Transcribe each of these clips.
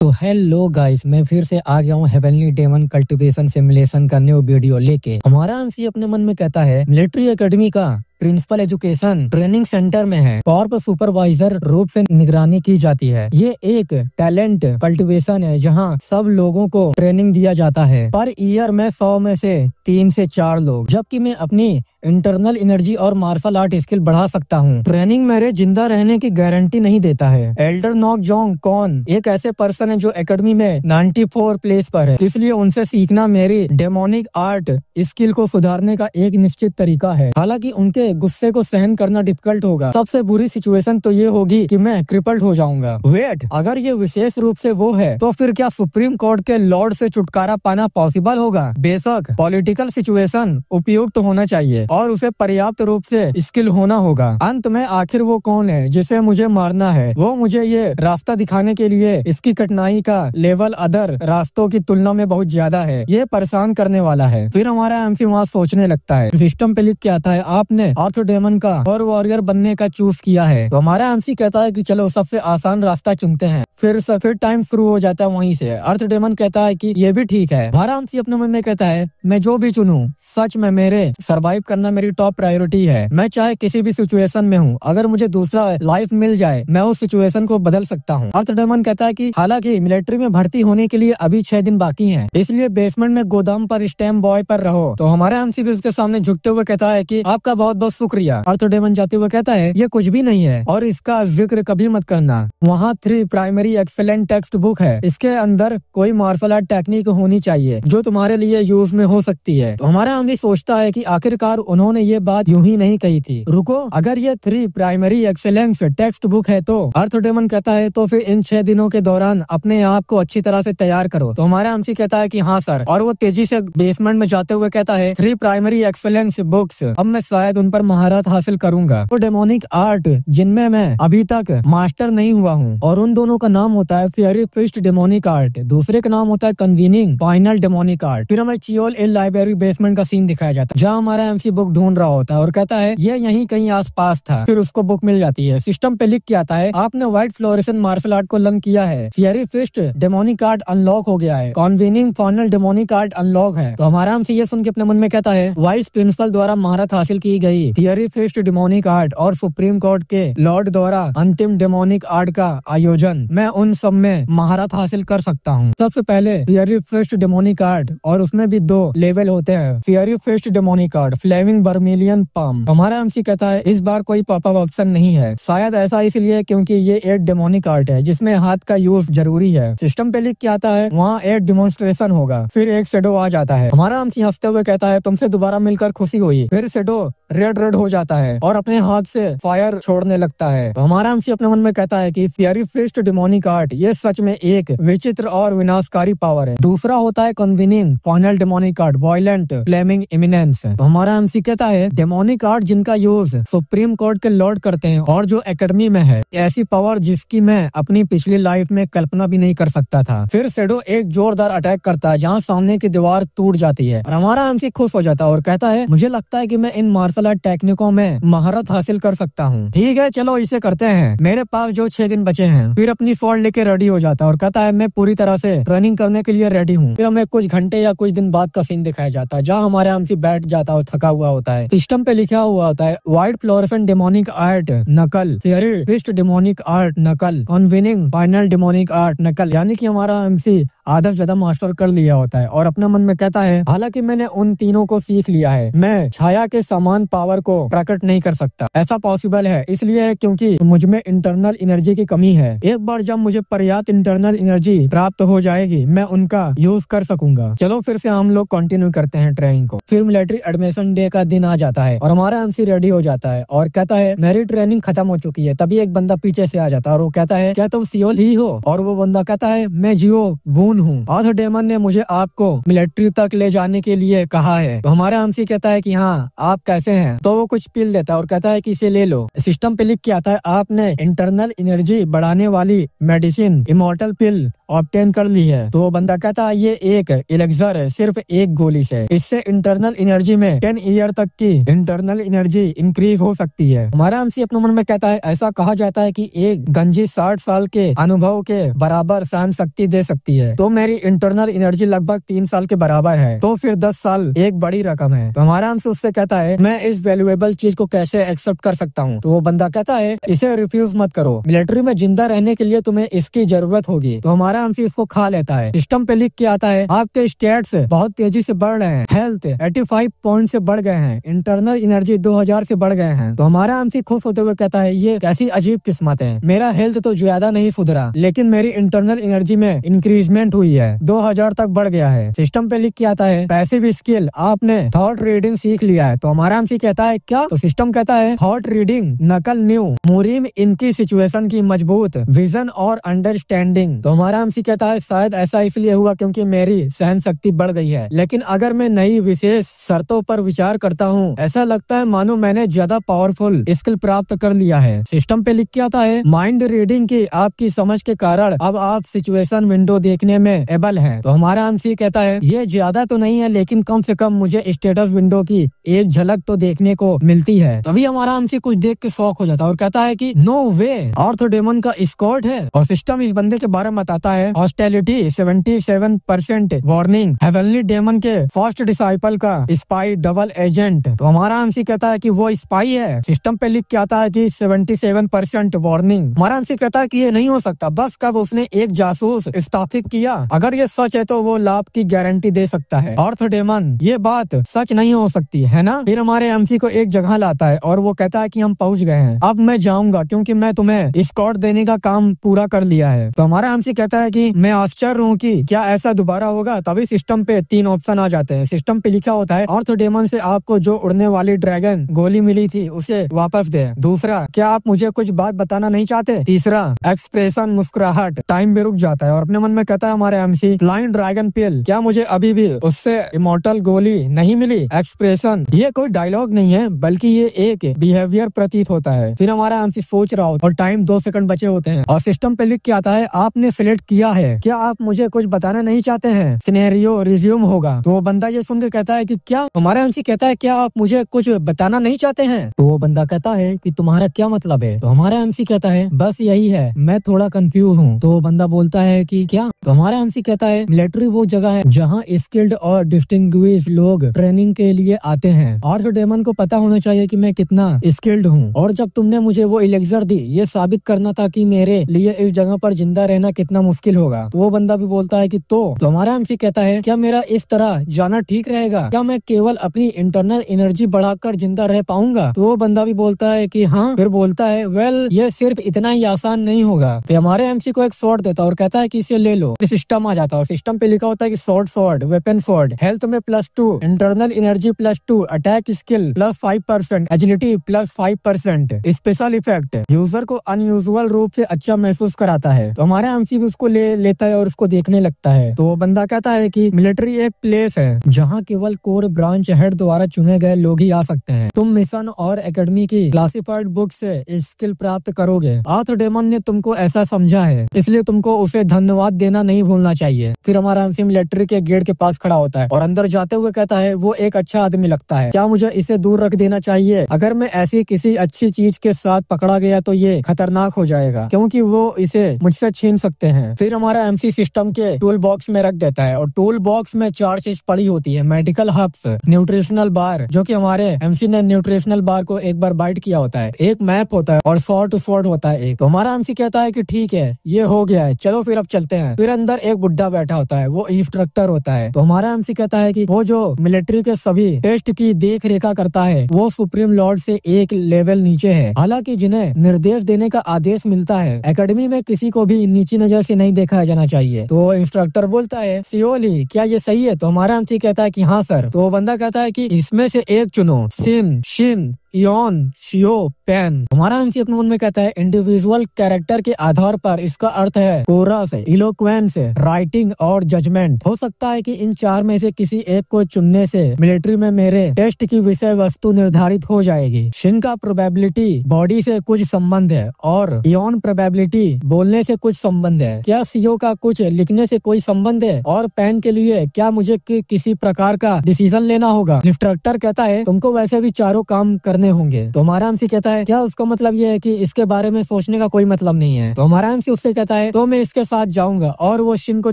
तो hello guys, मैं फिर से आ गया हूँ हेवनली डेमन कल्टीवेशन सिमुलेशन का न्यू वीडियो लेके। हमारा एमसी अपने मन में कहता है मिलिट्री एकेडमी का प्रिंसिपल एजुकेशन ट्रेनिंग सेंटर में है और पर सुपरवाइजर रूप से निगरानी की जाती है। ये एक टैलेंट कल्टीवेशन है जहाँ सब लोगों को ट्रेनिंग दिया जाता है। पर ईयर में 100 में से 3 से 4 लोग, जबकि मैं अपनी इंटरनल एनर्जी और मार्शल आर्ट स्किल बढ़ा सकता हूँ। ट्रेनिंग मेरे जिंदा रहने की गारंटी नहीं देता है। एल्डर नॉक जोंग कौन एक ऐसे पर्सन है जो एकेडमी में 94 प्लेस पर है, इसलिए उनसे सीखना मेरी डेमोनिक आर्ट स्किल को सुधारने का एक निश्चित तरीका है। हालांकि उनके गुस्से को सहन करना डिफिकल्ट होगा। सबसे बुरी सिचुएशन तो ये होगी कि मैं क्रिपल्ड हो जाऊंगा। वेट, अगर ये विशेष रूप से वो है तो फिर क्या सुप्रीम कोर्ट के लॉर्ड से छुटकारा पाना पॉसिबल होगा? बेशक पॉलिटिकल सिचुएशन उपयुक्त होना चाहिए और उसे पर्याप्त रूप से स्किल होना होगा। अंत में आखिर वो कौन है जिसे मुझे मारना है? वो मुझे ये रास्ता दिखाने के लिए इसकी कठिनाई का लेवल अदर रास्तों की तुलना में बहुत ज्यादा है। ये परेशान करने वाला है। फिर हमारा एमसी वहाँ सोचने लगता है। सिस्टम पे लिख के आता है आपने आर्थर डेमन का और वॉरियर बनने का चूज किया है। तो हमारा एमसी कहता है कि चलो सबसे आसान रास्ता चुनते हैं। फिर टाइम शुरू हो जाता है वहीं से। आर्थर डेमन कहता है कि ये भी ठीक है। हमारा एमसी अपने मन में कहता है मैं जो भी चुनूं, सच में मेरे सरवाइव करना मेरी टॉप प्रायोरिटी है। मैं चाहे किसी भी सिचुएशन में हूँ, अगर मुझे दूसरा लाइफ मिल जाए मैं उस सिचुएशन को बदल सकता हूँ। आर्थर डेमन कहता है कि हालांकि मिलिट्री में भर्ती होने के लिए अभी 6 दिन बाकी हैं, इसलिए बेसमेंट में गोदाम पर स्टैम्प बॉय पर रहो। तो हमारा एमसी भी उसके सामने झुकते हुए कहता है कि आपका बहुत बहुत शुक्रिया। आर्थर डेमन जाते हुए कहता है ये कुछ भी नहीं है और इसका जिक्र कभी मत करना। वहाँ 3 प्राइमरी एक्सेलेंट टेक्स्ट बुक है, इसके अंदर कोई मार्शल आर्ट टेक्निक होनी चाहिए जो तुम्हारे लिए यूज में हो सकती है। तो हमारा एमसी सोचता है कि आखिरकार उन्होंने ये बात यूं ही नहीं कही थी। रुको, अगर ये 3 प्राइमरी एक्सेलेंस टेक्स्ट बुक है तो आर्थर डेमन कहता है तो फिर इन 6 दिनों के दौरान अपने आप को अच्छी तरह से तैयार करो। तो हमारा एमसी कहता है कि हाँ सर, और वो तेजी से बेसमेंट में जाते हुए कहता है 3 प्राइमरी एक्सेलेंस बुक्स, अब मैं शायद उन पर महारत हासिल करूंगा। तो डेमोनिक आर्ट जिनमें मैं अभी तक मास्टर नहीं हुआ हूँ, और उन दोनों का नाम होता है फेयरी फिस्ट डेमोनिक आर्ट, दूसरे का नाम होता है कन्वीनिंग फाइनल डेमोनिक आर्ट। फिर हमें चियोल ए लाइब्रेरी बेसमेंट का सीन दिखाया जाता है जहाँ हमारा एमसी बुक ढूंढ रहा होता है और कहता है ये यहीं कहीं आसपास था। फिर उसको बुक मिल जाती है। सिस्टम पे लिख के आता है आपने व्हाइट फ्लोरेसेंट मार्शल आर्ट को लर्न किया है, fairy fist demonic art unlock हो गया है, convening final demonic art unlock है। तो हमारा एमसी ये सुन के अपने मन में कहता है वाइस प्रिंसिपल द्वारा महारत हासिल की गई फेयरी फिस्ट डेमोनिक आर्ट और सुप्रीम कोर्ट के लॉर्ड द्वारा अंतिम डेमोनिक आर्ट का आयोजन, मैं उन सब में महारत हासिल कर सकता हूँ। सबसे पहले फेयरी फिस्ट डेमोनिक आर्ट, और उसमें भी 2 लेवल होते हैं। Fiery fist demonic art flaming vermilion palm. हमारा एमसी कहता है इस बार कोई पॉपअप ऑप्शन नहीं है, शायद ऐसा इसलिए क्योंकि ये 8 डेमोनिक आर्ट है जिसमें हाथ का यूज जरूरी है। सिस्टम पे लिख के आता है वहाँ 8 डिमोन्स्ट्रेशन होगा। फिर एक शेडो आ जाता है। हमारा एमसी हंसते हुए कहता है तुमसे दोबारा मिलकर खुशी हुई। फिर शेडो रेड हो जाता है और अपने हाथ से फायर छोड़ने लगता है। तो हमारा एमसी अपने मन में कहता है कि फेयरी फिस्ट डेमोनिक आर्ट ये सच में एक विचित्र और विनाशकारी पावर है। दूसरा होता है convening final demonic art violent flaming eminence. तो हमारा एमसी कहता है डेमोनिक आर्ट जिनका यूज सुप्रीम कोर्ट के लॉर्ड करते हैं और जो एकेडमी में है, ऐसी पावर जिसकी मैं अपनी पिछली लाइफ में कल्पना भी नहीं कर सकता था। फिर शेडो एक जोरदार अटैक करता है जहाँ सामने की दीवार टूट जाती है और हमारा एमसी खुश हो जाता है और कहता है मुझे लगता है कि मैं इन मार्शल आर्ट टेक्निकों में महारत हासिल कर सकता हूँ। ठीक है चलो इसे करते हैं, मेरे पास जो 6 दिन बचे हैं। फिर अपनी फोल्ड लेके रेडी हो जाता है और कहता है मैं पूरी तरह से ट्रेनिंग करने के लिए रेडी हूँ। फिर हमें कुछ घंटे या कुछ दिन बाद का सीन दिखाया जाता है जहाँ हमारा एमसी बैठ जाता है और थका हुआ होता है। सिस्टम पे लिखा हुआ होता है व्हाइट फ्लोरेसेंट डेमोनिक आर्ट नकल, फेयरी फिस्ट डेमोनिक आर्ट नकल, कन्वीनिंग फाइनल डेमोनिक आर्ट नकल, यानी कि हमारा एमसी आधा से ज्यादा मास्टर कर लिया होता है और अपने मन में कहता है हालांकि मैंने उन तीनों को सीख लिया है, मैं छाया के समान पावर को प्रकट नहीं कर सकता। ऐसा पॉसिबल है इसलिए क्योंकि मुझ में इंटरनल एनर्जी की कमी है। एक बार जब मुझे पर्याप्त इंटरनल एनर्जी प्राप्त हो जाएगी मैं उनका यूज कर सकूंगा। चलो फिर से हम लोग कंटिन्यू करते हैं ट्रेनिंग को। फिर मिलिट्री एडमिशन डे का दिन आ जाता है और हमारा एमसी रेडी हो जाता है और कहता है मेरी ट्रेनिंग खत्म हो चुकी है। तभी एक बंदा पीछे से आ जाता है और वो कहता है क्या तुम सियोल ही हो? और वो बंदा कहता है मैं जियो वून खून हूँ। आर्थर डेमन ने मुझे आपको मिलिट्री तक ले जाने के लिए कहा है। तो हमारा एमसी कहता है कि हाँ आप कैसे हैं, तो वो कुछ पिल देता है और कहता है कि इसे ले लो। सिस्टम पे लिख के आता है आपने इंटरनल एनर्जी बढ़ाने वाली मेडिसिन इमॉर्टल पिल ऑब्टेन कर ली है। तो वो बंदा कहता है ये एक एलेक्सर है, सिर्फ एक गोली से इससे इंटरनल एनर्जी में 10 ईयर तक की इंटरनल एनर्जी इंक्रीज हो सकती है। हमारा एमसी अपने मन में कहता है ऐसा कहा जाता है कि एक गंजी 60 साल के अनुभव के बराबर सहन शक्ति दे सकती है, तो मेरी इंटरनल एनर्जी लगभग 3 साल के बराबर है, तो फिर 10 साल एक बड़ी रकम है। तो हमारा एमसी उससे कहता है मैं इस वैल्यूएबल चीज को कैसे एक्सेप्ट कर सकता हूँ। तो वो बंदा कहता है इसे रिफ्यूज मत करो, मिलिट्री में जिंदा रहने के लिए तुम्हें इसकी जरूरत होगी। तो हमारा एमसी इसको खा लेता है। सिस्टम पे लिख के आता है आपके स्टेट्स बहुत तेजी से बढ़ रहे हैं, हेल्थ 85 पॉइंट से बढ़ गए हैं, इंटरनल एनर्जी 2000 से बढ़ गए हैं। तो हमारा एमसी खुश होते हुए कहता है ये कैसी अजीब किस्मत है, मेरा हेल्थ तो ज्यादा नहीं सुधरा लेकिन मेरी इंटरनल एनर्जी में इंक्रीजमेंट हुई है, 2000 तक बढ़ गया है। सिस्टम पे लिख के आता है पैसिव स्किल आपने थॉट रीडिंग सीख लिया है। तो हमारा एमसी कहता है क्या? तो सिस्टम कहता है थॉट रीडिंग नकल न्यू मुरीम इनकी सिचुएशन की मजबूत विजन और अंडरस्टैंडिंग। तो हमारा एमसी कहता है शायद ऐसा इसलिए हुआ क्योंकि मेरी सहन शक्ति बढ़ गई है, लेकिन अगर मैं नई विशेष शर्तों पर विचार करता हूँ ऐसा लगता है मानो मैंने ज्यादा पावरफुल स्किल प्राप्त कर लिया है। सिस्टम पे लिख के आता है माइंड रीडिंग की आपकी समझ के कारण अब आप सिचुएशन विंडो देखने में एबल हैं। तो हमारा एमसी कहता है ये ज्यादा तो नहीं है लेकिन कम से कम मुझे स्टेटस विंडो की एक झलक तो देखने को मिलती है। तभी हमारा एमसी कुछ देख के शॉक हो जाता है और कहता है कि नो वे आर्थर डेमन का स्क्वाड है। और सिस्टम इस बंदे के बारे में बताता है हॉस्टिलिटी 77% वार्निंग हेवनली डेमन के फर्स्ट डिसाइपल का स्पाई डबल एजेंट। तो हमारा एमसी कहता है कि वो स्पाई है। सिस्टम पे लिख के आता है कि 77% वार्निंग। हमारा एमसी कहता है कि ये नहीं हो सकता, बस कब उसने एक जासूस स्थापित किया, अगर ये सच है तो वो लाभ की गारंटी दे सकता है। आर्थर डेमन ये बात सच नहीं हो सकती है ना। फिर हमारे एमसी को एक जगह लाता है और वो कहता है कि हम पहुंच गए हैं, अब मैं जाऊंगा क्योंकि मैं तुम्हें स्कॉट देने का काम पूरा कर लिया है। तो हमारा एमसी कहता है कि मैं आश्चर्य हूँ कि क्या ऐसा दोबारा होगा। तभी सिस्टम पे 3 ऑप्शन आ जाते हैं। सिस्टम पे लिखा होता है आर्थर डेमन से आपको जो उड़ने वाली ड्रैगन गोली मिली थी उसे वापस दे। दूसरा, क्या आप मुझे कुछ बात बताना नहीं चाहते। तीसरा, एक्सप्रेशन मुस्कुराहट। टाइम भी रुक जाता है और अपने मन में कहता है हमारे एमसी फ्लाइंग ड्रैगन पिल, क्या मुझे अभी भी उससे इमॉर्टल गोली नहीं मिली। एक्सप्रेशन ये कोई डायलॉग नहीं है बल्कि ये एक बिहेवियर प्रतीत होता है। फिर हमारा एमसी सोच रहा होता है और टाइम 2 सेकंड बचे होते हैं और सिस्टम पे लिख के आता है आपने सिलेक्ट किया है, क्या आप मुझे कुछ बताना नहीं चाहते हैं। सिनेरियो रिज्यूम होगा। तो वो बंदा ये सुन के कहता है कि क्या। हमारा एमसी कहता है क्या आप मुझे कुछ बताना नहीं चाहते हैं। तो वो बंदा कहता है कि तुम्हारा क्या मतलब है। तो हमारा एमसी कहता है बस यही है, मैं थोड़ा कंफ्यूज हूँ। तो वो बंदा बोलता है कि क्या। तो हमारा एमसी कहता है मिलिट्री वो जगह है जहाँ स्किल्ड और डिस्टिंग्विश लोग ट्रेनिंग के लिए आते हैं। आर्थर डेमन को पता होना चाहिए कि मैं कितना स्किल्ड हूँ और जब तुमने मुझे वो एलेक्सर दी ये साबित करना था कि मेरे लिए इस जगह पर जिंदा रहना कितना मुश्किल होगा। तो वो बंदा भी बोलता है कि तो हमारा एमसी कहता है क्या मेरा इस तरह जाना ठीक रहेगा, क्या मैं केवल अपनी इंटरनल एनर्जी बढ़ाकर जिंदा रह पाऊंगा। तो वो बंदा भी बोलता है कि हाँ। फिर बोलता है वेल ये सिर्फ इतना ही आसान नहीं होगा। फिर हमारे एमसी को एक स्वॉर्ड देता है और कहता है कि इसे ले लो। सिस्टम आ जाता है और सिस्टम पे लिखा होता है कि स्वॉर्ड वेपन स्वॉर्ड, हेल्थ में +2, internal energy +2, attack skill +5%, agility +5%, special effect user को अनयूजुअल रूप से अच्छा महसूस कराता है। तो हमारा एमसी भी उसको लेता है और उसको देखने लगता है। तो वो बंदा कहता है कि मिलिट्री एक प्लेस है जहाँ केवल कोर ब्रांच हेड द्वारा चुने गए लोग ही आ सकते हैं। तुम मिशन और एकेडमी की क्लासिफाइड बुक से स्किल प्राप्त करोगे। आर्थर डेमन ने तुमको ऐसा समझा है इसलिए तुमको उसे धन्यवाद देना नहीं भूलना चाहिए। फिर हमारा एमसी मिलिट्री के गेट के पास खड़ा होता है और अंदर जाते हुए कहता है वो एक अच्छा आदमी लगता है, क्या मुझे इसे दूर रख देना चाहिए। अगर मैं ऐसी किसी अच्छी चीज के साथ पकड़ा गया तो ये खतरनाक हो जाएगा क्योंकि वो इसे मुझसे छीन सकते हैं। फिर हमारा एमसी सिस्टम के टूल बॉक्स में रख देता है और टूल बॉक्स में 4 चीज पड़ी होती है, मेडिकल हब्स, न्यूट्रिशनल बार, जो कि हमारे एमसी ने न्यूट्रिशनल बार को एक बार बाइट किया होता है, एक मैप होता है और स्वॉर्ड टू स्वॉर्ड होता है एक। तो हमारा एमसी कहता है कि ठीक है ये हो गया है, चलो फिर अब चलते हैं। फिर अंदर एक बुड्ढा बैठा होता है, वो इंस्ट्रक्टर होता है। तो हमारा एमसी कहता है कि वो जो मिलिट्री के सभी टेस्ट की देख रेखा करता है वो सुप्रीम लॉर्ड से एक लेवल नीचे है, हालांकि जिन्हें निर्देश देने का आदेश मिलता है एकेडमी में किसी को भी नीची नजर से नहीं देखा जाना चाहिए। तो इंस्ट्रक्टर बोलता है सियोली क्या ये सही है। तो हमारा एमसी कहता है कि हाँ सर। तो वो बंदा कहता है कि इसमें से एक चुनो, सिन शिन इयॉन शियो पेन। हमारा एमसी अपने मन में कहता है इंडिविजुअल कैरेक्टर के आधार पर इसका अर्थ है कोरस, इलोक्वेंस, राइटिंग और जजमेंट। हो सकता है कि इन चार में से किसी एक को चुनने से मिलिट्री में मेरे टेस्ट की विषय वस्तु निर्धारित हो जाएगी। शिन का प्रोबेबिलिटी बॉडी से कुछ संबंध है और इयॉन प्रोबेबिलिटी बोलने से कुछ संबंध है। क्या सीओ का कुछ लिखने से कोई संबंध है? और पेन के लिए क्या मुझे किसी प्रकार का डिसीजन लेना होगा? इंस्ट्रक्टर कहता है तुमको वैसे भी चारों काम करने होंगे। तो हमारा एमसी कहता है क्या उसका मतलब ये है कि इसके बारे में सोचने का कोई मतलब नहीं है? तो हमारा एमसी उससे कहता है तो मैं इसके साथ जाऊंगा और वो शिन को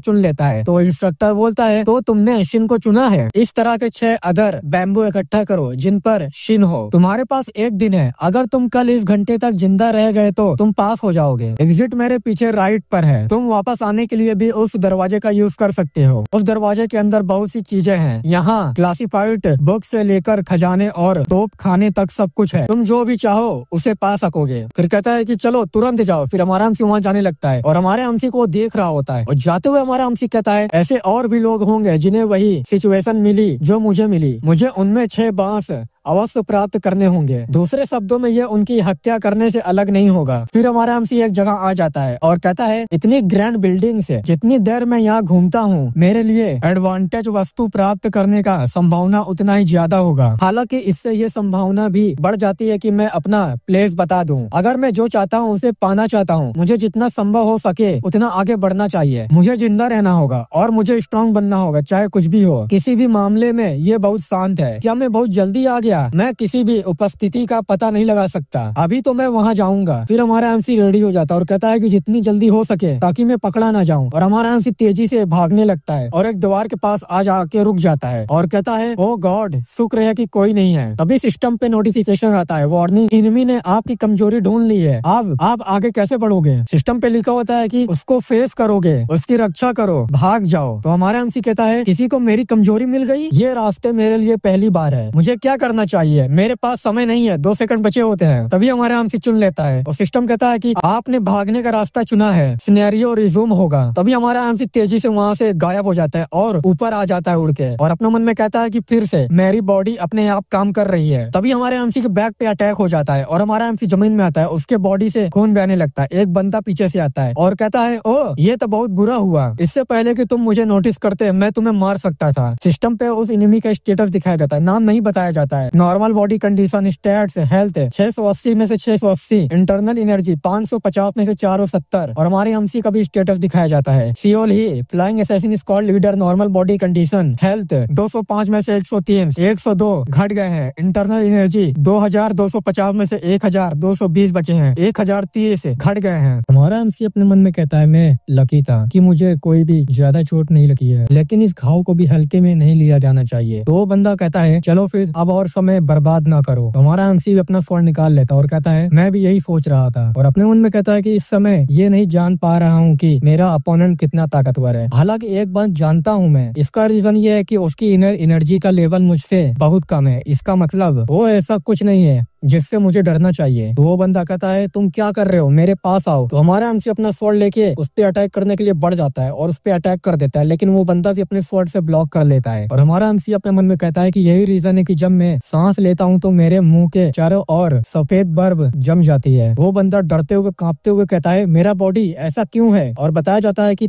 चुन लेता है। तो इंस्ट्रक्टर बोलता है तो तुमने शिन को चुना है? इस तरह के 6 अदर बैम्बू इकट्ठा करो जिन पर शिन हो। तुम्हारे पास 1 दिन है। अगर तुम कल इस घंटे तक जिंदा रह गए तो तुम पास हो जाओगे। एग्जिट मेरे पीछे राइट पर है। तुम वापस आने के लिए भी उस दरवाजे का यूज कर सकते हो। उस दरवाजे के अंदर बहुत सी चीजें हैं। यहाँ क्लासिफाइड बुक से लेकर खजाने और तोप खाने तक सब कुछ है। तुम जो भी चाहो उसे पा सकोगे। फिर कहता है कि चलो तुरंत जाओ। फिर हमारा एमसी वहाँ जाने लगता है और हमारे एमसी को देख रहा होता है। और जाते हुए हमारा एमसी कहता है ऐसे और भी लोग होंगे जिन्हें वही सिचुएशन मिली जो मुझे मिली। मुझे उनमें 6 बांस अवश्य प्राप्त करने होंगे। दूसरे शब्दों में ये उनकी हत्या करने से अलग नहीं होगा। फिर हमारा एमसी एक जगह आ जाता है और कहता है इतनी ग्रैंड बिल्डिंग से जितनी देर मैं यहाँ घूमता हूँ मेरे लिए एडवांटेज वस्तु प्राप्त करने का संभावना उतना ही ज्यादा होगा। हालांकि इससे ये संभावना भी बढ़ जाती है कि मैं अपना प्लेस बता दूं। अगर मैं जो चाहता हूँ उसे पाना चाहता हूँ मुझे जितना संभव हो सके उतना आगे बढ़ना चाहिए। मुझे जिंदा रहना होगा और मुझे स्ट्रांग बनना होगा चाहे कुछ भी हो। किसी भी मामले में ये बहुत शांत है। क्या मैं बहुत जल्दी आ गया? मैं किसी भी उपस्थिति का पता नहीं लगा सकता। अभी तो मैं वहाँ जाऊंगा। फिर हमारा एमसी रेडी हो जाता है और कहता है कि जितनी जल्दी हो सके ताकि मैं पकड़ा ना जाऊं। और हमारा एमसी तेजी से भागने लगता है और एक दीवार के पास आ जाके रुक जाता है और कहता है ओ गॉड शुक्र है कि कोई नहीं है। तभी सिस्टम पे नोटिफिकेशन आता है वार्निंग एनिमी ने आपकी कमजोरी ढूंढ ली है। अब आप आगे कैसे बढ़ोगे? सिस्टम पे लिखा होता है कि उसको फेस करोगे, उसकी रक्षा करो, भाग जाओ। तो हमारा एमसी कहता है किसी को मेरी कमजोरी मिल गई? ये रास्ते मेरे लिए पहली बार है। मुझे क्या करना चाहिए? मेरे पास समय नहीं है। 2 सेकंड बचे होते हैं। तभी हमारा एमसी चुन लेता है और सिस्टम कहता है कि आपने भागने का रास्ता चुना है। सिनेरियो रिज्यूम होगा। तभी हमारा एमसी तेजी से वहाँ से गायब हो जाता है और ऊपर आ जाता है उड़ के और अपने मन में कहता है कि फिर से मेरी बॉडी अपने आप काम कर रही है। तभी हमारे एमसी के बैक पे अटैक हो जाता है और हमारा एमसी जमीन में आता है। उसके बॉडी से खून बहने लगता है। एक बंदा पीछे से आता है और कहता है ओ ये तो बहुत बुरा हुआ। इससे पहले कि तुम मुझे नोटिस करते मैं तुम्हें मार सकता था। सिस्टम पे उस एनिमी का स्टेटस दिखाया जाता है। नाम नहीं बताया जाता है। Normal body condition, stats, health 680 में से 680, इंटरनल एनर्जी 550 में से 470 और हमारे एमसी का भी स्टेटस दिखाया जाता है। सियोल ही flying assassin squad leader, normal body condition, health 205 में से 103, 102 घट गए हैं। इंटरनल एनर्जी 2250 में से 1220 बचे हैं। 1030 घट गए हैं। हमारा एमसी अपने मन में कहता है मैं लकी था कि मुझे कोई भी ज्यादा चोट नहीं लगी है, लेकिन इस घाव को भी हल्के में नहीं लिया जाना चाहिए। तो वो बंदा कहता है चलो फिर अब और समय बर्बाद ना करो। तो हमारा एमसी भी अपना फोन निकाल लेता और कहता है मैं भी यही सोच रहा था। और अपने मन में कहता है कि इस समय ये नहीं जान पा रहा हूँ कि मेरा अपोनेंट कितना ताकतवर है। हालांकि एक बात जानता हूँ मैं, इसका रीजन ये है कि उसकी इनर एनर्जी का लेवल मुझसे बहुत कम है। इसका मतलब वो ऐसा कुछ नहीं है जिससे मुझे डरना चाहिए। तो वो बंदा कहता है तुम क्या कर रहे हो, मेरे पास आओ। तो हमारा एमसी अपना स्वॉर्ड लेके उस पे अटैक करने के लिए बढ़ जाता है और उस पे अटैक कर देता है, लेकिन वो बंदा भी अपने स्वॉर्ड से ब्लॉक कर लेता है। और हमारा एमसी अपने मन में कहता है कि यही रीजन है कि जब मैं सांस लेता हूँ तो मेरे मुंह के चारों ओर सफेद बर्फ जम जाती है। वो बंदा डरते हुए कांपते हुए कहता है मेरा बॉडी ऐसा क्यों है? और बताया जाता है कि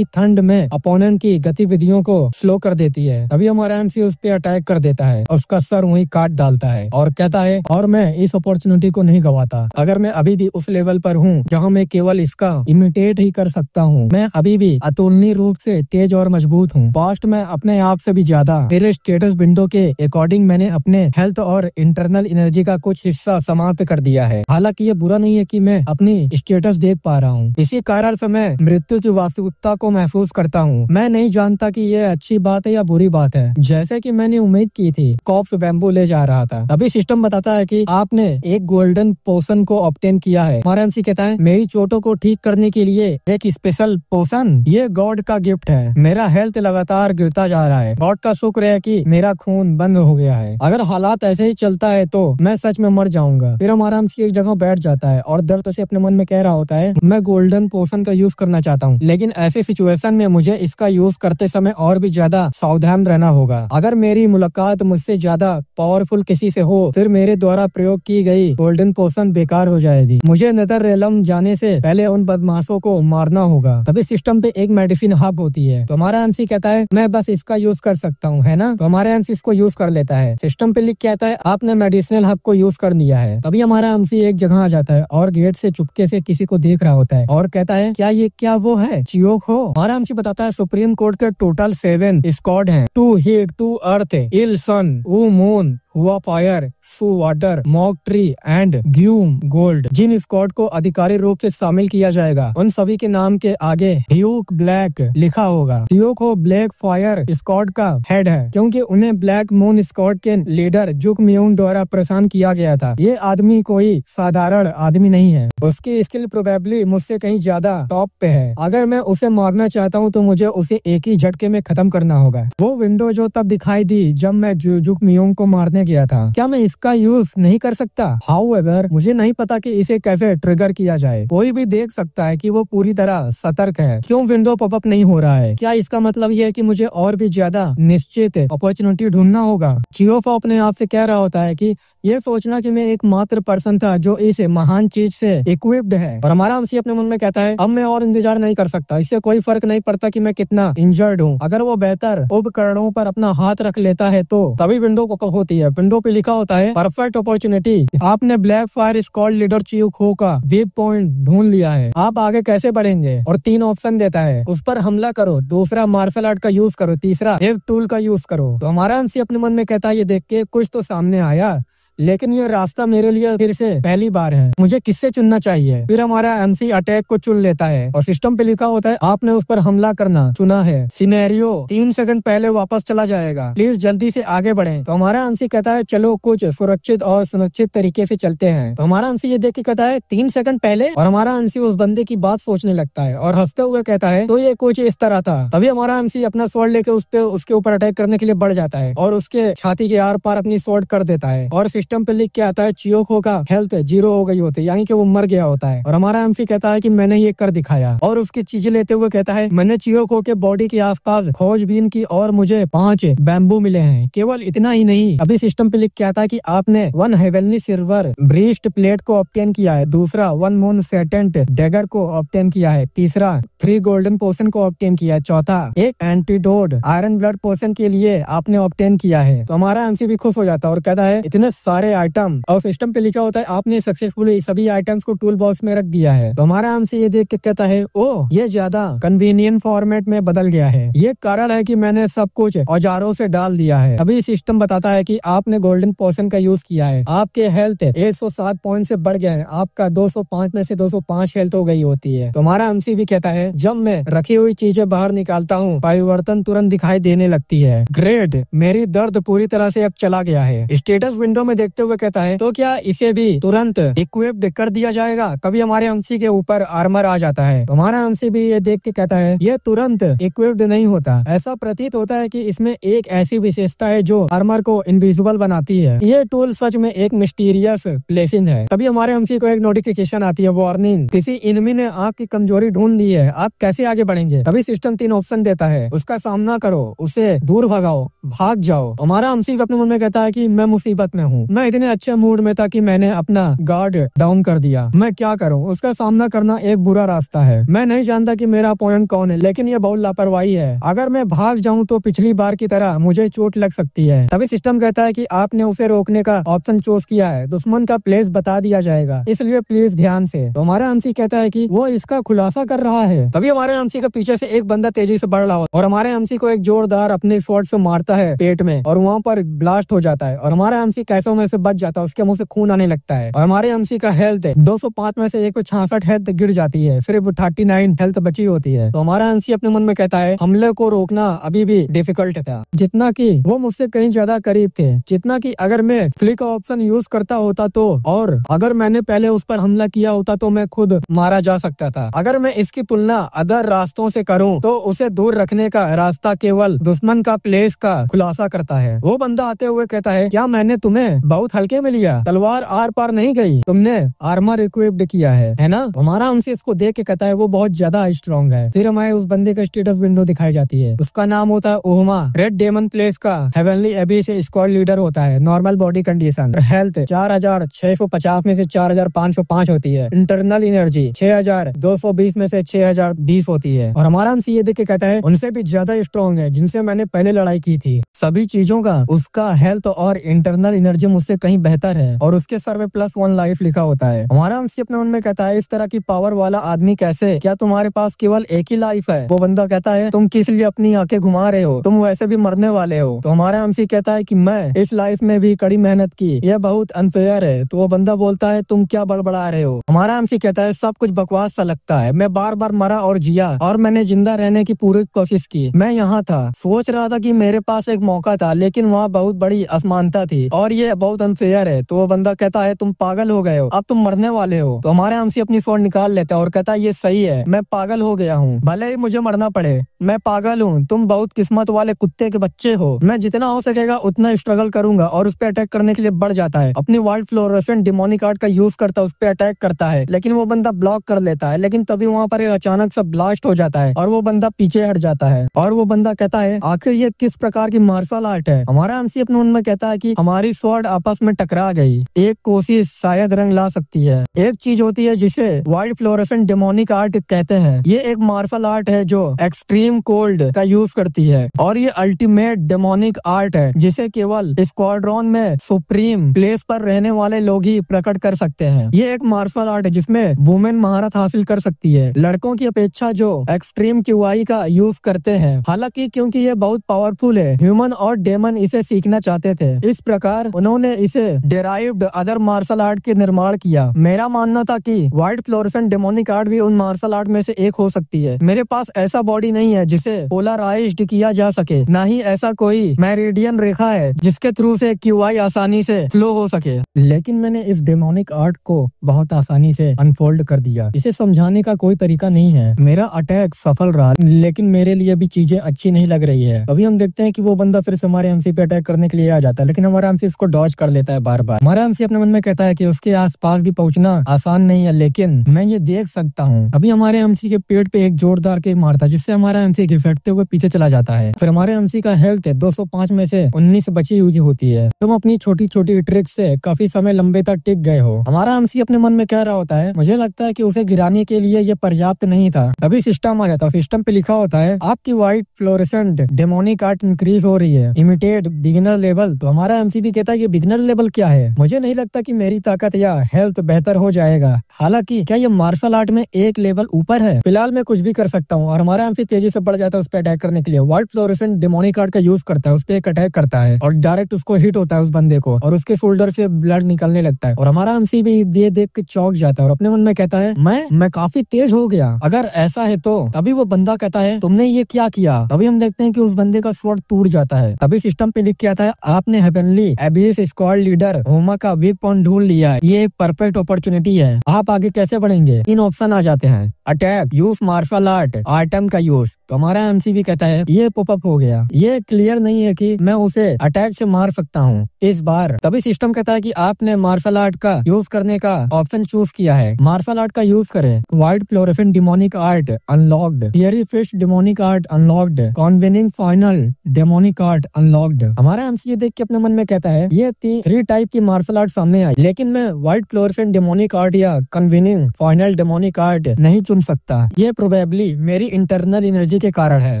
ठंड में अपोनेंट की गतिविधियों को स्लो कर देती है। तभी हमारा एमसी उस पे अटैक कर देता है, उसका सर वहीं काट डालता है और कहता है और मैं इस अपॉर्चुनिटी को नहीं गवाता। अगर मैं अभी भी उस लेवल पर हूँ जहाँ मैं केवल इसका इमिटेट ही कर सकता हूँ। मैं अभी भी अतुलनीय रूप से तेज और मजबूत हूँ। पास्ट में अपने आप से भी ज्यादा मेरे स्टेटस विंडो के अकॉर्डिंग मैंने अपने हेल्थ और इंटरनल एनर्जी का कुछ हिस्सा समाप्त कर दिया है। हालांकि ये बुरा नहीं है कि मैं अपनी स्टेटस देख पा रहा हूँ। इसी कारण से मैं मृत्यु की वास्तविकता को महसूस करता हूँ। मैं नहीं जानता कि ये अच्छी बात है या बुरी बात है, जैसे कि मैंने उम्मीद की थी। कॉप्स बैम्बू ले जा रहा था। तभी सिस्टम बताता है कि आपने एक गोल्डन पोशन को ऑब्टेन किया है। हमारा एमसी कहता है मेरी चोटों को ठीक करने के लिए एक स्पेशल पोशन, ये गॉड का गिफ्ट है। मेरा हेल्थ लगातार गिरता जा रहा है। गॉड का शुक्र है कि मेरा खून बंद हो गया है। अगर हालात ऐसे ही चलता है तो मैं सच में मर जाऊंगा। फिर हमारा एमसी एक जगह बैठ जाता है और दर्द से अपने मन में कह रहा होता है मैं गोल्डन पोशन का यूज करना चाहता हूँ, लेकिन ऐसे सिचुएशन में मुझे इसका यूज करते समय और भी ज्यादा सावधान रहना होगा। अगर मेरी मुलाकात मुझसे ज्यादा पावरफुल किसी से हो फिर मेरे द्वारा प्रयोग की गई गोल्डन पोशन बेकार हो जाएगी। मुझे नेदर रेलम जाने से पहले उन बदमाशों को मारना होगा। तभी सिस्टम पे एक मेडिसिन हब होती है। तो हमारा एमसी कहता है मैं बस इसका यूज कर सकता हूँ, है ना। तो हमारा एमसी इसको यूज कर लेता है। सिस्टम पे लिख के आता है आपने मेडिसिनल हब को यूज कर लिया है। तभी हमारा एमसी एक जगह आ जाता है और गेट से चुपके से किसी को देख रहा होता है और कहता है क्या वो है चियोक हो। हमारा एमसी बताता है सुप्रीम कोर्ट के टोटल 7 स्क्वाड हैं। 2 हीट, 2 अर्थ, इल सन, वो मून, हुआ फायर, सू वाटर, मॉक ट्री एंड ग्यूम गोल्ड। जिन स्क्वाड को आधिकारिक रूप से शामिल किया जाएगा उन सभी के नाम के आगे ह्यूक ब्लैक लिखा होगा। ह्यूक हो ब्लैक फायर स्क्वाड का हेड है क्योंकि उन्हें ब्लैक मून स्क्वाड के लीडर जुक म्यून द्वारा प्रशासन किया गया था। ये आदमी कोई साधारण आदमी नहीं है। उसकी स्किल प्रोबेबली मुझसे कहीं ज्यादा टॉप पे है। अगर मैं उसे मारना चाहता हूँ तो मुझे उसे एक ही झटके में खत्म करना होगा। वो विंडो जो तब दिखाई दी जब मैं जुक म्यून को मारने गया था, क्या मैं इसका यूज नहीं कर सकता? हाउएवर मुझे नहीं पता कि इसे कैसे ट्रिगर किया जाए। कोई भी देख सकता है कि वो पूरी तरह सतर्क है। क्यों विंडो पॉपअप नहीं हो रहा है? क्या इसका मतलब ये है कि मुझे और भी ज्यादा निश्चित अपॉर्चुनिटी ढूंढना होगा? चियोफो अपने आप से कह रहा होता है कि ये सोचना कि मैं एकमात्र पर्सन था जो इस महान चीज से इक्विप्ड है। और हमारा एमसी अपने मन में कहता है अब मैं और इंतजार नहीं कर सकता। इससे कोई फर्क नहीं पड़ता कि मैं कितना इंजर्ड हूँ। अगर वो बेहतर उपकरणों पर अपना हाथ रख लेता है तो तभी विंडो पॉपअप होती है। विंडो पे लिखा होता है परफेक्ट अपॉर्चुनिटी। आपने ब्लैक फायर स्क्वाड लीडर चियोक हो का वीक पॉइंट ढूंढ लिया है। आप आगे कैसे बढ़ेंगे? और 3 ऑप्शन देता है। उस पर हमला करो, दूसरा मार्शल आर्ट का यूज करो, तीसरा एक टूल का यूज करो। तो हमारा एमसी अपने मन में कहता है ये देख के कुछ तो सामने आया, लेकिन ये रास्ता मेरे लिए फिर से पहली बार है। मुझे किससे चुनना चाहिए? फिर हमारा एमसी अटैक को चुन लेता है और सिस्टम पे लिखा होता है आपने उस पर हमला करना चुना है। सिनेरियो 3 सेकंड पहले वापस चला जाएगा, प्लीज जल्दी से आगे बढ़ें। तो हमारा एमसी कहता है चलो कुछ सुरक्षित और सुनिश्चित तरीके से चलते हैं। तो हमारा एमसी ये देख के कहता है 3 सेकंड पहले। और हमारा एमसी उस बंदे की बात सोचने लगता है और हंसते हुए कहता है तो ये कुछ इस तरह था। तभी हमारा एमसी अपना स्वॉर्ड लेके उसके ऊपर अटैक करने के लिए बढ़ जाता है और उसके छाती के आर पार अपनी स्वॉर्ड कर देता है। और सिस्टम पे लिख के आता है चियोको का हेल्थ 0 हो गई होती है, यानी कि वो मर गया होता है। और हमारा एमसी कहता है कि मैंने ये कर दिखाया। और उसकी चीजें लेते हुए कहता है मैंने चियोको के बॉडी के आसपास खोजबीन की और मुझे 5 बैम्बू मिले हैं। केवल इतना ही नहीं, अभी सिस्टम पे लिख के आता है कि आपने 1 हेवनली सिल्वर ब्रीस्ट प्लेट को ऑब्टेन किया है, दूसरा 1 मून सेटेंट डैगर को ऑब्टेन किया है, तीसरा 3 गोल्डन पोशन को ऑब्टेन किया है, चौथा एक एंटीडोट आयरन ब्लड पोशन के लिए आपने ऑब्टेन किया है। तो हमारा एमसी भी खुश हो जाता है और कहता है इतने सारे आइटम। और सिस्टम पे लिखा होता है आपने सक्सेसफुली सभी आइटम्स को टूल बॉक्स में रख दिया है। तो हमारा एमसी ये देख के कहता है ओ ये ज्यादा कन्वीनियंट फॉर्मेट में बदल गया है। ये कारण है कि मैंने सब कुछ औजारों से डाल दिया है। अभी सिस्टम बताता है कि आपने गोल्डन पोशन का यूज किया है, आपके हेल्थ 107 पॉइंट से बढ़ गया है, आपका 205 में से 205 हेल्थ हो गई होती है। तो हमारा एमसी भी कहता है जब मैं रखी हुई चीजें बाहर निकालता हूँ परिवर्तन तुरंत दिखाई देने लगती है। ग्रेट, मेरी दर्द पूरी तरह से अब चला गया है। स्टेटस विंडो में देखते हुए कहता है तो क्या इसे भी तुरंत इक्विप्ड कर दिया जाएगा? कभी हमारे एमसी के ऊपर आर्मर आ जाता है। हमारा एमसी भी ये देख के कहता है ये तुरंत इक्विप्ड नहीं होता, ऐसा प्रतीत होता है कि इसमें एक ऐसी विशेषता है जो आर्मर को इनविजिबल बनाती है। ये टूल सच में एक मिस्टीरियस ब्लेसिंग है। तभी हमारे एमसी को एक नोटिफिकेशन आती है, वार्निंग, किसी इनमी ने आपकी कमजोरी ढूंढ ली है, आप कैसे आगे बढ़ेंगे? तभी सिस्टम 3 ऑप्शन देता है, उसका सामना करो, उसे दूर भगाओ, भाग जाओ। हमारा एमसी अपने मन में कहता है कि मैं मुसीबत में हूँ, मैं इतने अच्छे मूड में था कि मैंने अपना गार्ड डाउन कर दिया, मैं क्या करूं? उसका सामना करना एक बुरा रास्ता है। मैं नहीं जानता कि मेरा अपोनेंट कौन है, लेकिन ये बहुत लापरवाही है। अगर मैं भाग जाऊं तो पिछली बार की तरह मुझे चोट लग सकती है। तभी सिस्टम कहता है कि आपने उसे रोकने का ऑप्शन चूज किया है, दुश्मन का प्लेस बता दिया जाएगा, इसलिए प्लीज ध्यान से। तो हमारा एमसी कहता है कि वो इसका खुलासा कर रहा है। तभी हमारे एमसी के पीछे से एक बंदा तेजी से बढ़ रहा हो और हमारे एमसी को एक जोरदार अपने स्वॉर्ड से मारता है पेट में और वहाँ पर ब्लास्ट हो जाता है और हमारा एमसी कैसों में से बच जाता है, उसके मुंह से खून आने लगता है। और हमारे एमसी का हेल्थ 205 में से 166 हेल्थ गिर जाती है, सिर्फ 39 हेल्थ बची होती है। तो हमारा एमसी अपने मन में कहता है हमले को रोकना अभी भी डिफिकल्ट था, जितना कि वो मुझसे कहीं ज्यादा करीब थे, जितना कि अगर मैं फ्लिक का ऑप्शन यूज करता होता तो, और अगर मैंने पहले उस पर हमला किया होता तो मैं खुद मारा जा सकता था। अगर मैं इसकी तुलना अदर रास्तों से करूं तो उसे दूर रखने का रास्ता केवल दुश्मन का प्लेस का खुलासा करता है। वो बंदा आते हुए कहता है क्या मैंने तुम्हें बहुत हल्के में लिया, तलवार आर पार नहीं गई, तुमने आर्मर इक्विप्ड किया है ना। हमारा हमसे इसको देख के कहता है वो बहुत ज्यादा स्ट्रॉन्ग है। फिर हमारे उस बंदे का स्टेटस विंडो दिखाई जाती है, उसका नाम होता है ओहमा, रेड डेमन प्लेस का हेवनली एबी से स्क्वाड लीडर होता है। नॉर्मल बॉडी कंडीशन, हेल्थ 4650 में से 4505 होती है, इंटरनल एनर्जी 6220 में से 6020 होती है। और हमारा हमसे ये देख के कहता है उनसे भी ज्यादा स्ट्रॉन्ग है जिनसे मैंने पहले लड़ाई की थी। सभी चीजों का उसका हेल्थ और इंटरनल एनर्जी मुझसे कहीं बेहतर है और उसके सर में +1 लाइफ लिखा होता है। हमारा हमसे अपने मन में कहता है इस तरह की पावर वाला आदमी कैसे, क्या तुम्हारे पास केवल एक ही लाइफ है। वो बंदा कहता है तुम किस लिए अपनी आंखें घुमा रहे हो, तुम वैसे भी मरने वाले हो। तो हमारा हमसे कहता है कि मैं इस लाइफ में भी कड़ी मेहनत की, यह बहुत अनफेयर है। तो वो बंदा बोलता है तुम क्या बड़बड़ा रहे हो। हमारा हमसे कहता है सब कुछ बकवास सा लगता है, मैं बार बार मरा और जिया और मैंने जिंदा रहने की पूरी कोशिश की। मैं यहाँ था, सोच रहा था कि मेरे पास एक मौका था, लेकिन वहाँ बहुत बड़ी असमानता थी और ये बहुत अनफेयर है। तो वो बंदा कहता है तुम पागल हो गए हो, अब तुम मरने वाले हो। तो हमारे हमसे अपनी स्वॉर्ड निकाल लेता है और कहता है ये सही है, मैं पागल हो गया हूँ, भले ही मुझे मरना पड़े, मैं पागल हूँ, तुम बहुत किस्मत वाले कुत्ते के बच्चे हो। मैं जितना हो सकेगा उतना स्ट्रगल करूंगा और उस पर अटैक करने के लिए बढ़ जाता है। अपनी वाइल्ड फ्लोरोसेंट डेमोनिक आर्ट का यूज करता है, उस पर अटैक करता है, लेकिन वो बंदा ब्लॉक कर लेता है। लेकिन तभी वहाँ पर एक अचानक सा ब्लास्ट हो जाता है और वो बंदा पीछे हट जाता है। और वो बंदा कहता है आखिर ये किस प्रकार की मार्शल आर्ट है। हमारा हमसे अपने मन में कहता है कि हमारी स्वॉर्ड आपस में टकरा गई, एक कोशिश शायद रंग ला सकती है। एक चीज होती है जिसे वाइल्ड फ्लोरोसेंट डेमोनिक आर्ट कहते हैं। ये एक मार्शल आर्ट है जो एक्सट्रीम कोल्ड का यूज करती है और ये अल्टीमेट डेमोनिक आर्ट है जिसे केवल स्क्वाड्रॉन में सुप्रीम प्लेस पर रहने वाले लोग ही प्रकट कर सकते हैं। ये एक मार्शल आर्ट है जिसमें वुमेन महारत हासिल कर सकती है, लड़कों की अपेक्षा जो एक्सट्रीम क्यूआई का यूज करते हैं। हालांकि क्योंकि ये बहुत पावरफुल है, ह्यूमन और डेमन इसे सीखना चाहते थे, इस प्रकार उन्होंने इसे डेराइव्ड अदर मार्शल आर्ट के निर्माण किया। मेरा मानना था कि वाइल्ड फ्लोरोसेंट डेमोनिक आर्ट भी उन मार्शल आर्ट में से एक हो सकती है। मेरे पास ऐसा बॉडी नहीं है जिसे पोलराइज्ड किया जा सके, ना ही ऐसा कोई मेरिडियन रेखा है जिसके थ्रू से क्यूआई आसानी से फ्लो हो सके। लेकिन मैंने इस डेमोनिक आर्ट को बहुत आसानी से अनफोल्ड कर दिया, इसे समझाने का कोई तरीका नहीं है। मेरा अटैक सफल रहा, लेकिन मेरे लिए भी चीजें अच्छी नहीं लग रही है। अभी हम देखते हैं कि वो बंदा फिर से हमारे एमसी पे अटैक करने के लिए आ जाता है, लेकिन हमारा एमसी इसको डॉज कर लेता है बार बार। हमारा एमसी अपने मन में कहता है कि उसके आसपास भी पहुंचना आसान नहीं है, लेकिन मैं ये देख सकता हूँ। अभी हमारे एमसी के पेट पे एक जोरदार किक मारता है जिससे हमारा एमसी घिसटते हुए पीछे चला जाता है। फिर हमारे एमसी का हेल्थ 205 में से 19 बची हुई होती है। तुम अपनी छोटी छोटी ट्रिक से काफी समय लंबे तक टिक गए हो। हमारा एमसी अपने मन में कह रहा होता है मुझे लगता है कि उसे गिराने के लिए ये पर्याप्त नहीं था। अभी सिस्टम आ जाता है, सिस्टम पे लिखा होता है आपकी white fluorescent demonic art increase हो रही है, इमिटेट बिगिनर लेवल। तो हमारा एमसी भी कहता है ये बिगिनर लेवल क्या है, मुझे नहीं लगता कि मेरी ताकत या हेल्थ बेहतर हो जाएगा। हालांकि क्या ये मार्शल आर्ट में एक लेवल ऊपर है, फिलहाल मैं कुछ भी कर सकता हूँ। और हमारा एमसी तेजी से बढ़ जाता है उस पर अटैक करने के लिए, वाइट फ्लोरेसेंट डेमोनिक आर्ट का यूज करता है, उस पर एक अटैक करता है और डायरेक्ट उसको हिट होता है उस बंदे को और उसके शोल्डर से ब्लड निकलने लगता है। और हमारा एमसी भी ये देख के चौंक जाता है और अपने मन में कहता है मैं काफी तेज हो गया, अगर ऐसा है तो। तभी वो बंदा कहता है तुमने ये क्या किया। तभी हम देखते हैं कि उस बंदे का स्वॉर्ड टूट जाता है। तभी सिस्टम पे लिख के आता है आपने हेवनली एबिस स्क्वाड लीडर होमा का वीक पॉइंट ढूंढ लिया, ये एक परफेक्ट अपॉर्चुनिटी है, आप आगे कैसे बढ़ेंगे। 3 ऑप्शन आ जाते हैं, attack, use martial art, item का यूज। तो हमारा एमसी भी कहता है ये पॉपअप हो गया, ये क्लियर नहीं है कि मैं उसे अटैक से मार सकता हूँ इस बार। तभी सिस्टम कहता है कि आपने मार्शल आर्ट का यूज करने का ऑप्शन चूज किया है, मार्शल आर्ट का यूज करें। White fluorescent demonic art unlocked, theory fist demonic art unlocked, convening final demonic art unlocked. हमारा एमसी ये देख के अपने मन में कहता है ये 3 टाइप की मार्शल आर्ट सामने आई, लेकिन मैं वाइट फ्लोरेसेंट डेमोनिक आर्ट या कन्वीनिंग फाइनल डेमोनिक आर्ट नहीं चुन सकता, ये प्रोबेबली मेरी इंटरनल एनर्जी के कारण है।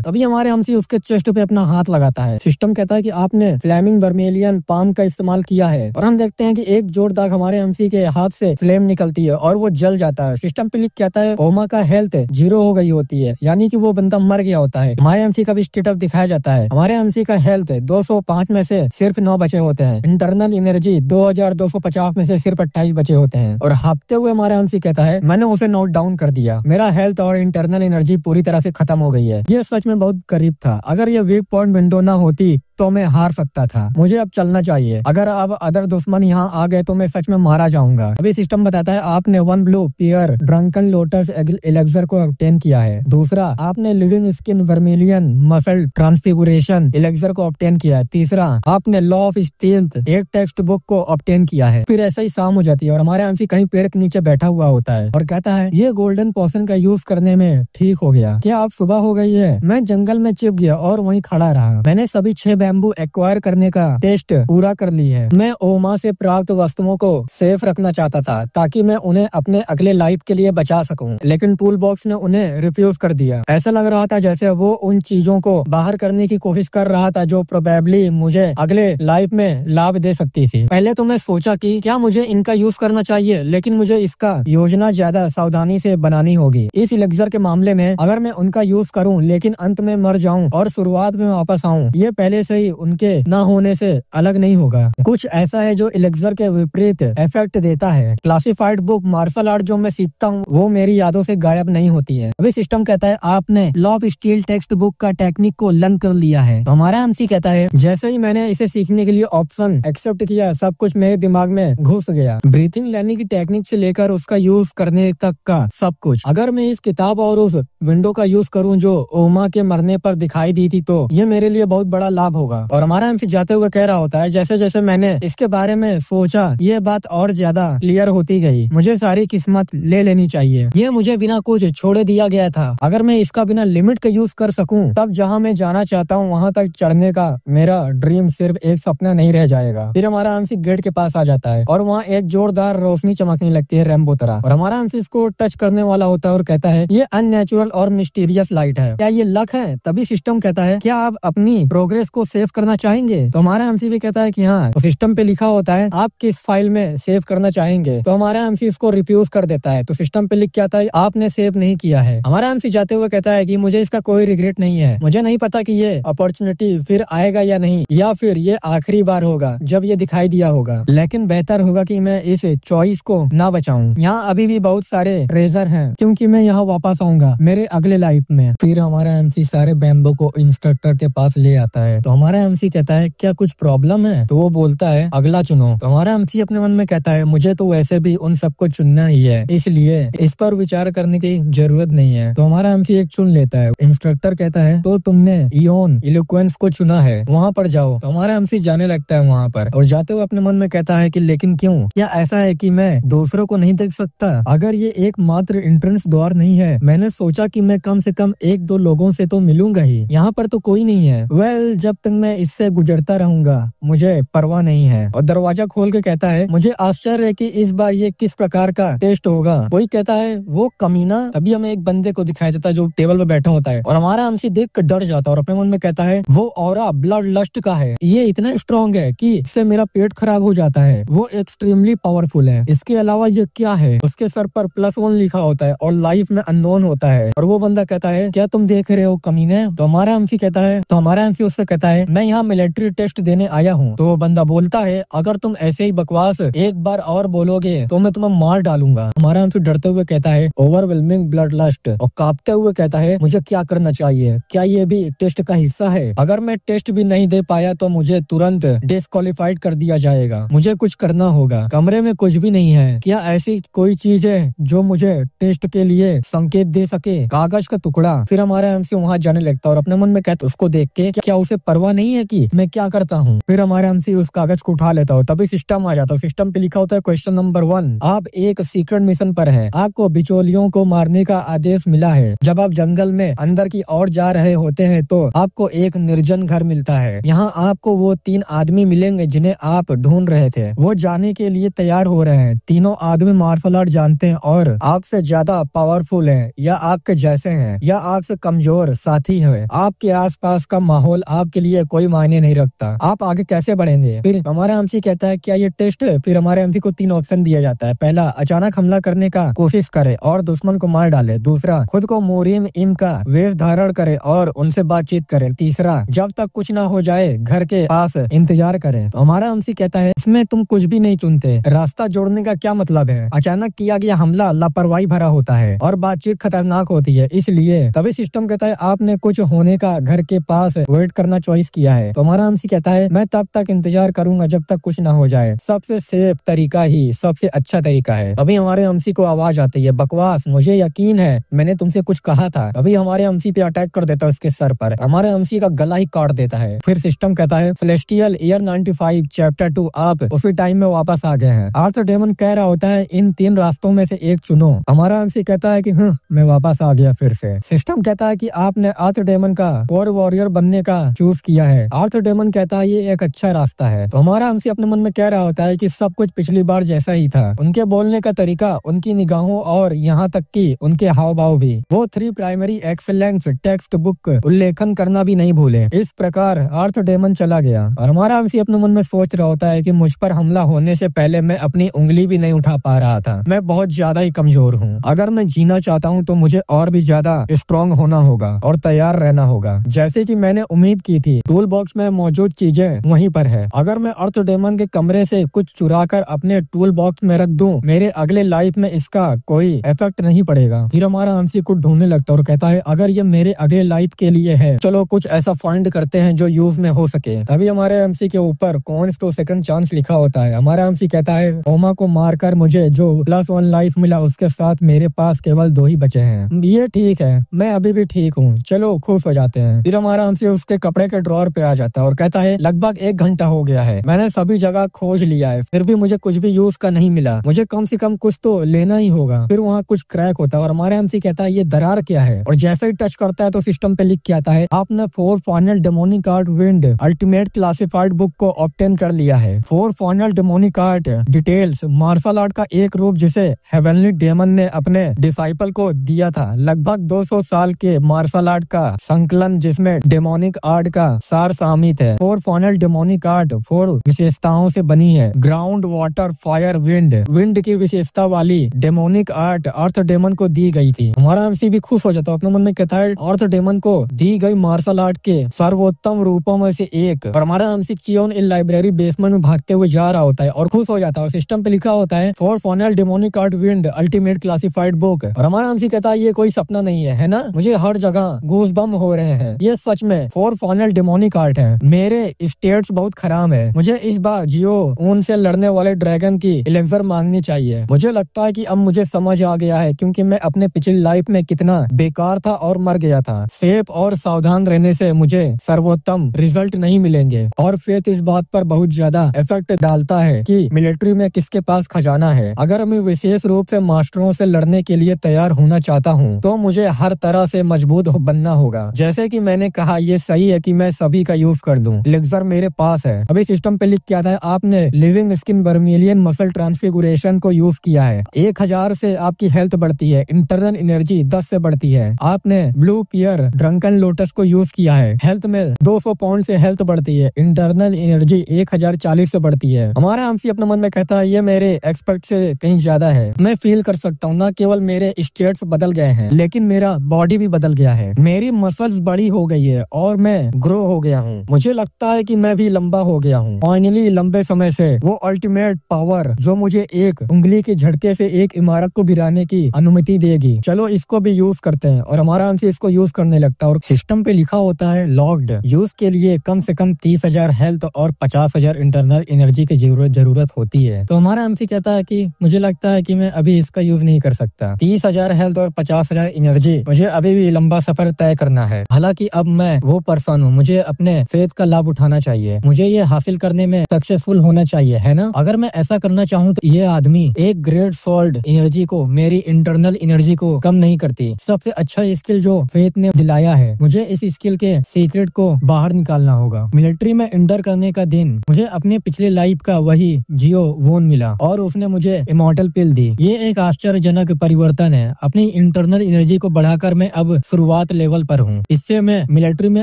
तभी हमारे एमसी उसके चेस्ट पे अपना हाथ लगाता है। सिस्टम कहता है कि आपने फ्लेमिंग बर्मेलियन पाम का इस्तेमाल किया है और हम देखते हैं कि एक जोर दाग हमारे एमसी के हाथ से फ्लेम निकलती है और वो जल जाता है। सिस्टम पे लिख कहता है ओमा का हेल्थ 0 हो गई होती है, यानी कि वो बंदा मर गया होता है। हमारे एमसी का भी स्टेटस दिखाया जाता है, हमारे एमसी का हेल्थ 205 में से सिर्फ 9 बचे होते हैं, इंटरनल एनर्जी 2250 में से सिर्फ 28 बचे होते हैं। और हाँफते हुए हमारा एमसी कहता है मैंने उसे नोट डाउन कर दिया, मेरा हेल्थ और इंटरनल एनर्जी पूरी तरह से खत्म हो गई है। ये सच में बहुत करीब था, अगर ये वीक पॉइंट विंडो ना होती तो मैं हार सकता था। मुझे अब चलना चाहिए। अगर अब अदर दुश्मन यहाँ आ गए तो मैं सच में मारा जाऊंगा। अभी सिस्टम बताता है आपने 1 blue pear drunken lotus elixir को ऑब्टेन किया है। दूसरा, आपने living skin vermilion muscle transfiguration elixir को ऑब्टेन किया है। तीसरा, आपने लॉ ऑफ स्ट्रेंथ एक टेक्स्ट बुक को ऑब्टेन किया है। फिर ऐसा ही शाम हो जाती है और हमारा एमसी कहीं पेड़ के नीचे बैठा हुआ होता है और कहता है ये गोल्डन पोशन का यूज करने में ठीक हो गया। क्या अब सुबह हो गई है? मैं जंगल में चिप गया और वहीं खड़ा रहा। मैंने सभी 6 बैम्बू एक्वायर करने का टेस्ट पूरा कर ली है। मैं ओमा से प्राप्त वस्तुओं को सेफ रखना चाहता था ताकि मैं उन्हें अपने अगले लाइफ के लिए बचा सकूं, लेकिन टूल बॉक्स ने उन्हें रिफ्यूज कर दिया। ऐसा लग रहा था जैसे वो उन चीजों को बाहर करने की कोशिश कर रहा था जो प्रोबेबली मुझे अगले लाइफ में लाभ दे सकती थी। पहले तो मैं सोचा कि क्या मुझे इनका यूज करना चाहिए, लेकिन मुझे इसका योजना ज्यादा सावधानी से बनानी होगी। इस इलेक्सर के मामले में अगर मैं उनका यूज करूं लेकिन अंत में मर जाऊं और शुरुआत में वापस आऊं, ये पहले से ही उनके न होने से अलग नहीं होगा। कुछ ऐसा है जो इलेक्सर के विपरीत इफेक्ट देता है। क्लासिफाइड बुक मार्शल आर्ट जो मैं सीखता हूँ वो मेरी यादों से गायब नहीं होती है। अभी सिस्टम कहता है आपने law of steel text book का टेक्निक को लर्न कर लिया है। तो हमारा एमसी कहता है जैसे ही मैंने इसे सीखने के लिए ऑप्शन एक्सेप्ट किया, सब कुछ मेरे दिमाग में घुस गया। ब्रीथिंग लेने की टेक्निक से लेकर उसका यूज करने तक का सब कुछ। अगर मैं इस किताब और उस विंडो का यूज करूं जो ओमा के मरने पर दिखाई दी थी तो ये मेरे लिए बहुत बड़ा लाभ होगा। और हमारा एमसी जाते हुए कह रहा होता है जैसे जैसे मैंने इसके बारे में सोचा ये बात और ज्यादा क्लियर होती गई। मुझे सारी किस्मत ले लेनी चाहिए। ये मुझे बिना कुछ छोड़े दिया गया था। अगर मैं इसका बिना लिमिट का यूज कर सकूं तब जहां मैं जाना चाहता हूं वहां तक चढ़ने का मेरा ड्रीम सिर्फ एक सपना नहीं रह जाएगा। फिर हमारा एमसी गेट के पास आ जाता है और वहाँ एक जोरदार रोशनी चमकने लगती है रैम्बो तरह, और हमारा एमसी इसको टच करने वाला होता है और कहता है ये अननेचुरल और मिस्टीरियस लाइट है, क्या ये लक है? तभी सिस्टम कहता है क्या आप अपनी प्रोग्रेस को सेव करना चाहेंगे? तो हमारा एमसी भी कहता है कि हाँ। तो सिस्टम पे लिखा होता है आप किस फाइल में सेव करना चाहेंगे? तो हमारा एमसी इसको रिफ्यूज कर देता है। तो सिस्टम पे लिख के आता है आपने सेव नहीं किया है। हमारा एमसी जाते हुए कहता है कि मुझे इसका कोई रिग्रेट नहीं है। मुझे नहीं पता कि ये अपॉर्चुनिटी फिर आएगा या नहीं, या फिर ये आखिरी बार होगा जब ये दिखाई दिया होगा, लेकिन बेहतर होगा कि मैं इस चॉइस को ना बचाऊं। यहाँ अभी भी बहुत सारे ट्रेजर हैं क्योंकि मैं यहाँ वापस आऊंगा मेरे अगले लाइफ में। फिर हमारा एमसी सारे बैम्बो को इंस्ट्रक्टर के पास ले आता है। तो हमारा एमसी कहता है क्या कुछ प्रॉब्लम है? तो वो बोलता है अगला चुनो। तो हमारा एमसी अपने मन में कहता है मुझे तो वैसे भी उन सबको चुनना ही है, इसलिए इस पर विचार करने की जरूरत नहीं है। तो हमारा एमसी एक चुन लेता है। इंस्ट्रक्टर कहता है तो तुमने इयोन इलोक्वेंस को चुना है, वहाँ पर जाओ। तो हमारा एमसी जाने लगता है वहाँ पर और जाते हुए अपने मन में कहता है कि लेकिन क्यों? क्या ऐसा है कि मैं दूसरों को नहीं देख सकता? अगर ये एकमात्र एंट्रेंस द्वार नहीं है, मैंने सोचा कि मैं कम से कम 1-2 लोगों से तो मिलूंगा ही। यहाँ पर तो कोई नहीं है। वेल, जब तक मैं इससे गुजरता रहूंगा मुझे परवाह नहीं है। और दरवाजा खोल के कहता है मुझे आश्चर्य है कि इस बार ये किस प्रकार का टेस्ट होगा। कोई कहता है वो कमीना। तभी हमें एक बंदे को दिखाई देता है जो टेबल पे बैठा होता है और हमारा एमसी देख कर डर जाता है और अपने मन में कहता है वो ऑरा ब्लड लस्ट का है, ये इतना स्ट्रॉन्ग है कि इससे मेरा पेट खराब हो जाता है। वो एक्सट्रीमली पावरफुल है। इसके अलावा ये क्या है? उसके सर पर +1 लिखा होता है और लाइफ में अननोन होता है। और वो बंदा कहता है क्या तुम देख रहे हो कमीने? तो हमारा एमसी कहता है, तो हमारा एमसी उससे कहता है मैं यहाँ मिलिट्री टेस्ट देने आया हूँ। तो वो बंदा बोलता है अगर तुम ऐसे ही बकवास एक बार और बोलोगे तो मैं तुम्हें मार डालूंगा। हमारा एमसी डरते हुए कहता है ओवरवेलमिंग ब्लड लस्ट, और कांपते हुए कहता है मुझे क्या करना चाहिए? क्या ये भी टेस्ट का हिस्सा है? अगर मैं टेस्ट भी नहीं दे पाया तो मुझे तुरंत डिस्क्वालीफाइड कर दिया जाएगा। मुझे कुछ करना होगा। कमरे में कुछ भी नहीं है। क्या ऐसी कोई चीज है जो मुझे टेस्ट के लिए संकेत दे सके? कागज का टुकड़ा। फिर हमारा एमसी वहाँ जाने लगता है और अपने मन में कहता है उसको देख के क्या उसे परवाह नहीं है कि मैं क्या करता हूँ? फिर हमारा एमसी उस कागज को उठा लेता हो। तभी सिस्टम आ जाता है। सिस्टम पे लिखा होता है क्वेश्चन नंबर 1, आप एक सीक्रेट मिशन पर है। आपको बिचौलियों को मारने का आदेश मिला है। जब आप जंगल में अंदर की ओर जा रहे होते हैं तो आपको एक निर्जन घर मिलता है। यहाँ आपको वो 3 आदमी मिलेंगे जिन्हें आप ढूंढ रहे थे। वो जाने के लिए तैयार हो रहे हैं। तीनों आदमी मार्शल आर्ट जानते हैं और आपसे ज्यादा पावरफुल हैं, या आपके जैसे हैं, या आपसे कमजोर साथी है। आपके आसपास का माहौल आपके लिए कोई मायने नहीं रखता। आप आगे कैसे बढ़ेंगे? फिर हमारा एमसी कहता है क्या ये टेस्ट है? फिर हमारे एमसी को 3 ऑप्शन दिया जाता है। पहला, अचानक हमला करने का कोशिश करे और दुश्मन को मार डाले। दूसरा, खुद को मोरिन इन का वेश धारण करे और उनसे बातचीत करे। तीसरा, जब तक कुछ ना हो जाए घर के पास इंतजार करे। तो हमारा एमसी कहता है इसमें तुम कुछ भी नहीं चुनते। रास्ता जोड़ने का क्या मतलब है? अचानक किया गया हमला लापरवाही भरा होता है और बातचीत खतरनाक होती है, इसलिए तभी सिस्टम कहता है आपने कुछ होने का घर के पास वेट करना चॉइस किया है। तो हमारा एमसी कहता है मैं तब तक इंतजार करूंगा जब तक कुछ ना हो जाए, सबसे सेफ तरीका ही सबसे अच्छा तरीका है। अभी हमारे एमसी को आवाज आती है, बकवास, मुझे यकीन है मैंने तुमसे कुछ कहा था। अभी हमारे एमसी पे अटैक कर देता है उसके सर पर, हमारे एमसी का गला ही काट देता है। फिर सिस्टम कहता है सेलेस्टियल ईयर 95 चैप्टर 2 आप उसी टाइम में वापस आ गए हैं। आर्थर डेमन कह रहा होता है इन 3 रास्तों में से एक चुनो। हमारा एमसी कहता है कि मैं वापस आ गया फिर से। सिस्टम कहता है कि आपने आर्थर डेमन का कोर वॉरियर बनने का चूज किया है। आर्थर डेमन कहता है ये एक अच्छा रास्ता है। तो हमारा एमसी अपने मन में कह रहा होता है कि सब कुछ पिछली बार जैसा ही था, उनके बोलने का तरीका, उनकी निगाहों और यहाँ तक कि उनके हाव भाव भी। वो 3 प्राइमरी एक्सेलेंस टेक्स्ट बुक उल्लेखन करना भी नहीं भूले। इस प्रकार आर्थर डेमन चला गया और हमारा एमसी अपने मन में सोच रहा होता है कि मुझ पर हमला होने से पहले मैं अपनी उंगली भी नहीं उठा पा रहा था। मैं बहुत ज्यादा ही कमजोर हूँ। अगर मैं जीना चाहता हूँ तो मुझे और भी ज्यादा स्ट्रॉन्ग होना होगा और तैयार रहना होगा। जैसे कि मैंने उम्मीद की थी, टूल बॉक्स में मौजूद चीजें वहीं पर है। अगर मैं आर्थर डेमन के कमरे से कुछ चुरा कर अपने टूल बॉक्स में रख दूं, मेरे अगले लाइफ में इसका कोई इफेक्ट नहीं पड़ेगा। फिर हमारा एमसी कुछ ढूंढने लगता है और कहता है अगर ये मेरे अगले लाइफ के लिए है, चलो कुछ ऐसा फाइंड करते हैं जो यूज में हो सके। तभी हमारे एमसी के ऊपर कौन तो सेकंड चांस लिखा होता है। हमारा एमसी कहता है ओमा को मारकर मुझे जो +1 लाइफ मिला उसके साथ मेरे पास केवल 2 ही बचे हैं। ये ठीक है, मैं अभी भी ठीक हूँ, चलो खुश हो जाते हैं। फिर हमारा एमसी उसके कपड़े के ड्रॉर पे आ जाता है और कहता है लगभग 1 घंटा हो गया है, मैंने सभी जगह खोज लिया है, फिर भी मुझे कुछ भी यूज का नहीं मिला, मुझे कम से कम कुछ तो लेना ही होगा। फिर वहाँ कुछ क्रैक होता है और हमारा एमसी कहता है ये दरार क्या है, और जैसे ही टच करता है तो सिस्टम पे लिख के आता है आपने 4 final demonic art wind ultimate classified book को ऑब्टेन कर लिया है। 4 final demonic art details martial art का एक रूप जिसे हेवनली डेमन ने अपने डिसाइपल को दिया था। लगभग 200 साल के मार्शल आर्ट का संकलन जिसमें डेमोनिक आर्ट का सार शामिल है। 4 फाइनल डेमोनिक आर्ट 4 विशेषताओं से बनी है। Ground, water, fire, wind. Wind की विशेषता वाली डेमोनिक आर्ट आर्थर डेमन को दी गई थी। हमारा एमसी भी खुश हो जाता है, अपने मन में कहता है आर्थर डेमन को दी गई मार्शल आर्ट के सर्वोत्तम रूपों में से एक। और हमारा एमसी चियोन इन लाइब्रेरी बेसमेंट में भागते हुए जा रहा होता है और खुश हो जाता है। और सिस्टम पे लिखा होता है 4 final demonic art wind ultimate classified book. और हमारा एमसी कहता है ये कोई सपना नहीं है ना, मुझे हर जगह गूज बम हो रहे हैं, ये सच में 4 फाइनल डेमोनिक आर्ट है। मेरे स्टेट्स बहुत खराब है, मुझे इस बार जियो ऊन से लड़ने वाले ड्रैगन की एलेक्सर मांगनी चाहिए। मुझे लगता है कि अब मुझे समझ आ गया है क्योंकि मैं अपने पिछली लाइफ में कितना बेकार था और मर गया था। सेफ और सावधान रहने से मुझे सर्वोत्तम रिजल्ट नहीं मिलेंगे। और फेथ इस बात पर बहुत ज्यादा इफेक्ट डालता है कि मिलिट्री में किसके पास खजाना है। अगर मैं विशेष रूप से मास्टरों से लड़ने के लिए तैयार होना चाहता हूँ तो मुझे हर तरह से मजबूत बनना होगा। जैसे कि मैंने कहा, ये सही है कि मैं सभी का यूज कर दूं। एलेक्सर मेरे पास है। अभी सिस्टम पे लिख के आता है आपने living skin vermilion muscle transfiguration को यूज किया है। 1000 से आपकी हेल्थ बढ़ती है, इंटरनल एनर्जी 10 से बढ़ती है। आपने ब्लू पियर ड्रंकन लोटस को यूज किया है, हेल्थ में 200 पाउंड से हेल्थ बढ़ती है, इंटरनल एनर्जी 1040 से बढ़ती है। हमारा एमसी अपने मन में कहता है ये मेरे एक्सपेक्ट से कहीं ज्यादा है। मैं फील कर सकता हूँ न केवल मेरे स्टेट्स बदल गए हैं लेकिन मेरा बॉडी भी बदल गया है। मेरी मसल्स बड़ी हो गई है और मैं ग्रो हो गया हूँ। मुझे लगता है कि मैं भी लंबा हो गया हूँ। फाइनली लंबे समय से वो अल्टीमेट पावर जो मुझे एक उंगली के झटके से एक इमारत को गिराने की अनुमति देगी, चलो इसको भी यूज करते हैं। और हमारा एमसी इसको यूज करने लगता है और सिस्टम पे लिखा होता है लॉक्ड। यूज के लिए कम से कम 30,000 हेल्थ और 50,000 इंटरनल एनर्जी की जरूरत होती है। तो हमारा एमसी कहता है कि मुझे लगता है कि मैं अभी इसका यूज नहीं कर सकता। 30,000 हेल्थ और 50,000 एनर्जी, मुझे अभी भी लंबा सफर तय करना है। हालांकि अब मैं वो पर्सन हूँ, मुझे अपने फेथ का लाभ उठाना चाहिए, मुझे ये हासिल करने में सक्सेसफुल होना चाहिए, है ना। अगर मैं ऐसा करना चाहूँ तो ये आदमी एक ग्रेट सोल्ड एनर्जी को, मेरी इंटरनल एनर्जी को कम नहीं करती। सबसे अच्छा स्किल जो फेथ ने दिलाया है, मुझे इस स्किल के सीक्रेट को बाहर निकालना होगा। मिलिट्री में इंटर करने का दिन मुझे अपने पिछले लाइफ का वही जियो वोन मिला और उसने मुझे इमॉर्टल पिल दी। ये एक आश्चर्यजनक परिवर्तन है। अपनी इंटरनल एनर्जी को बढ़ाकर मैं अब शुरुआत लेवल पर हूँ। इससे मैं मिलिट्री में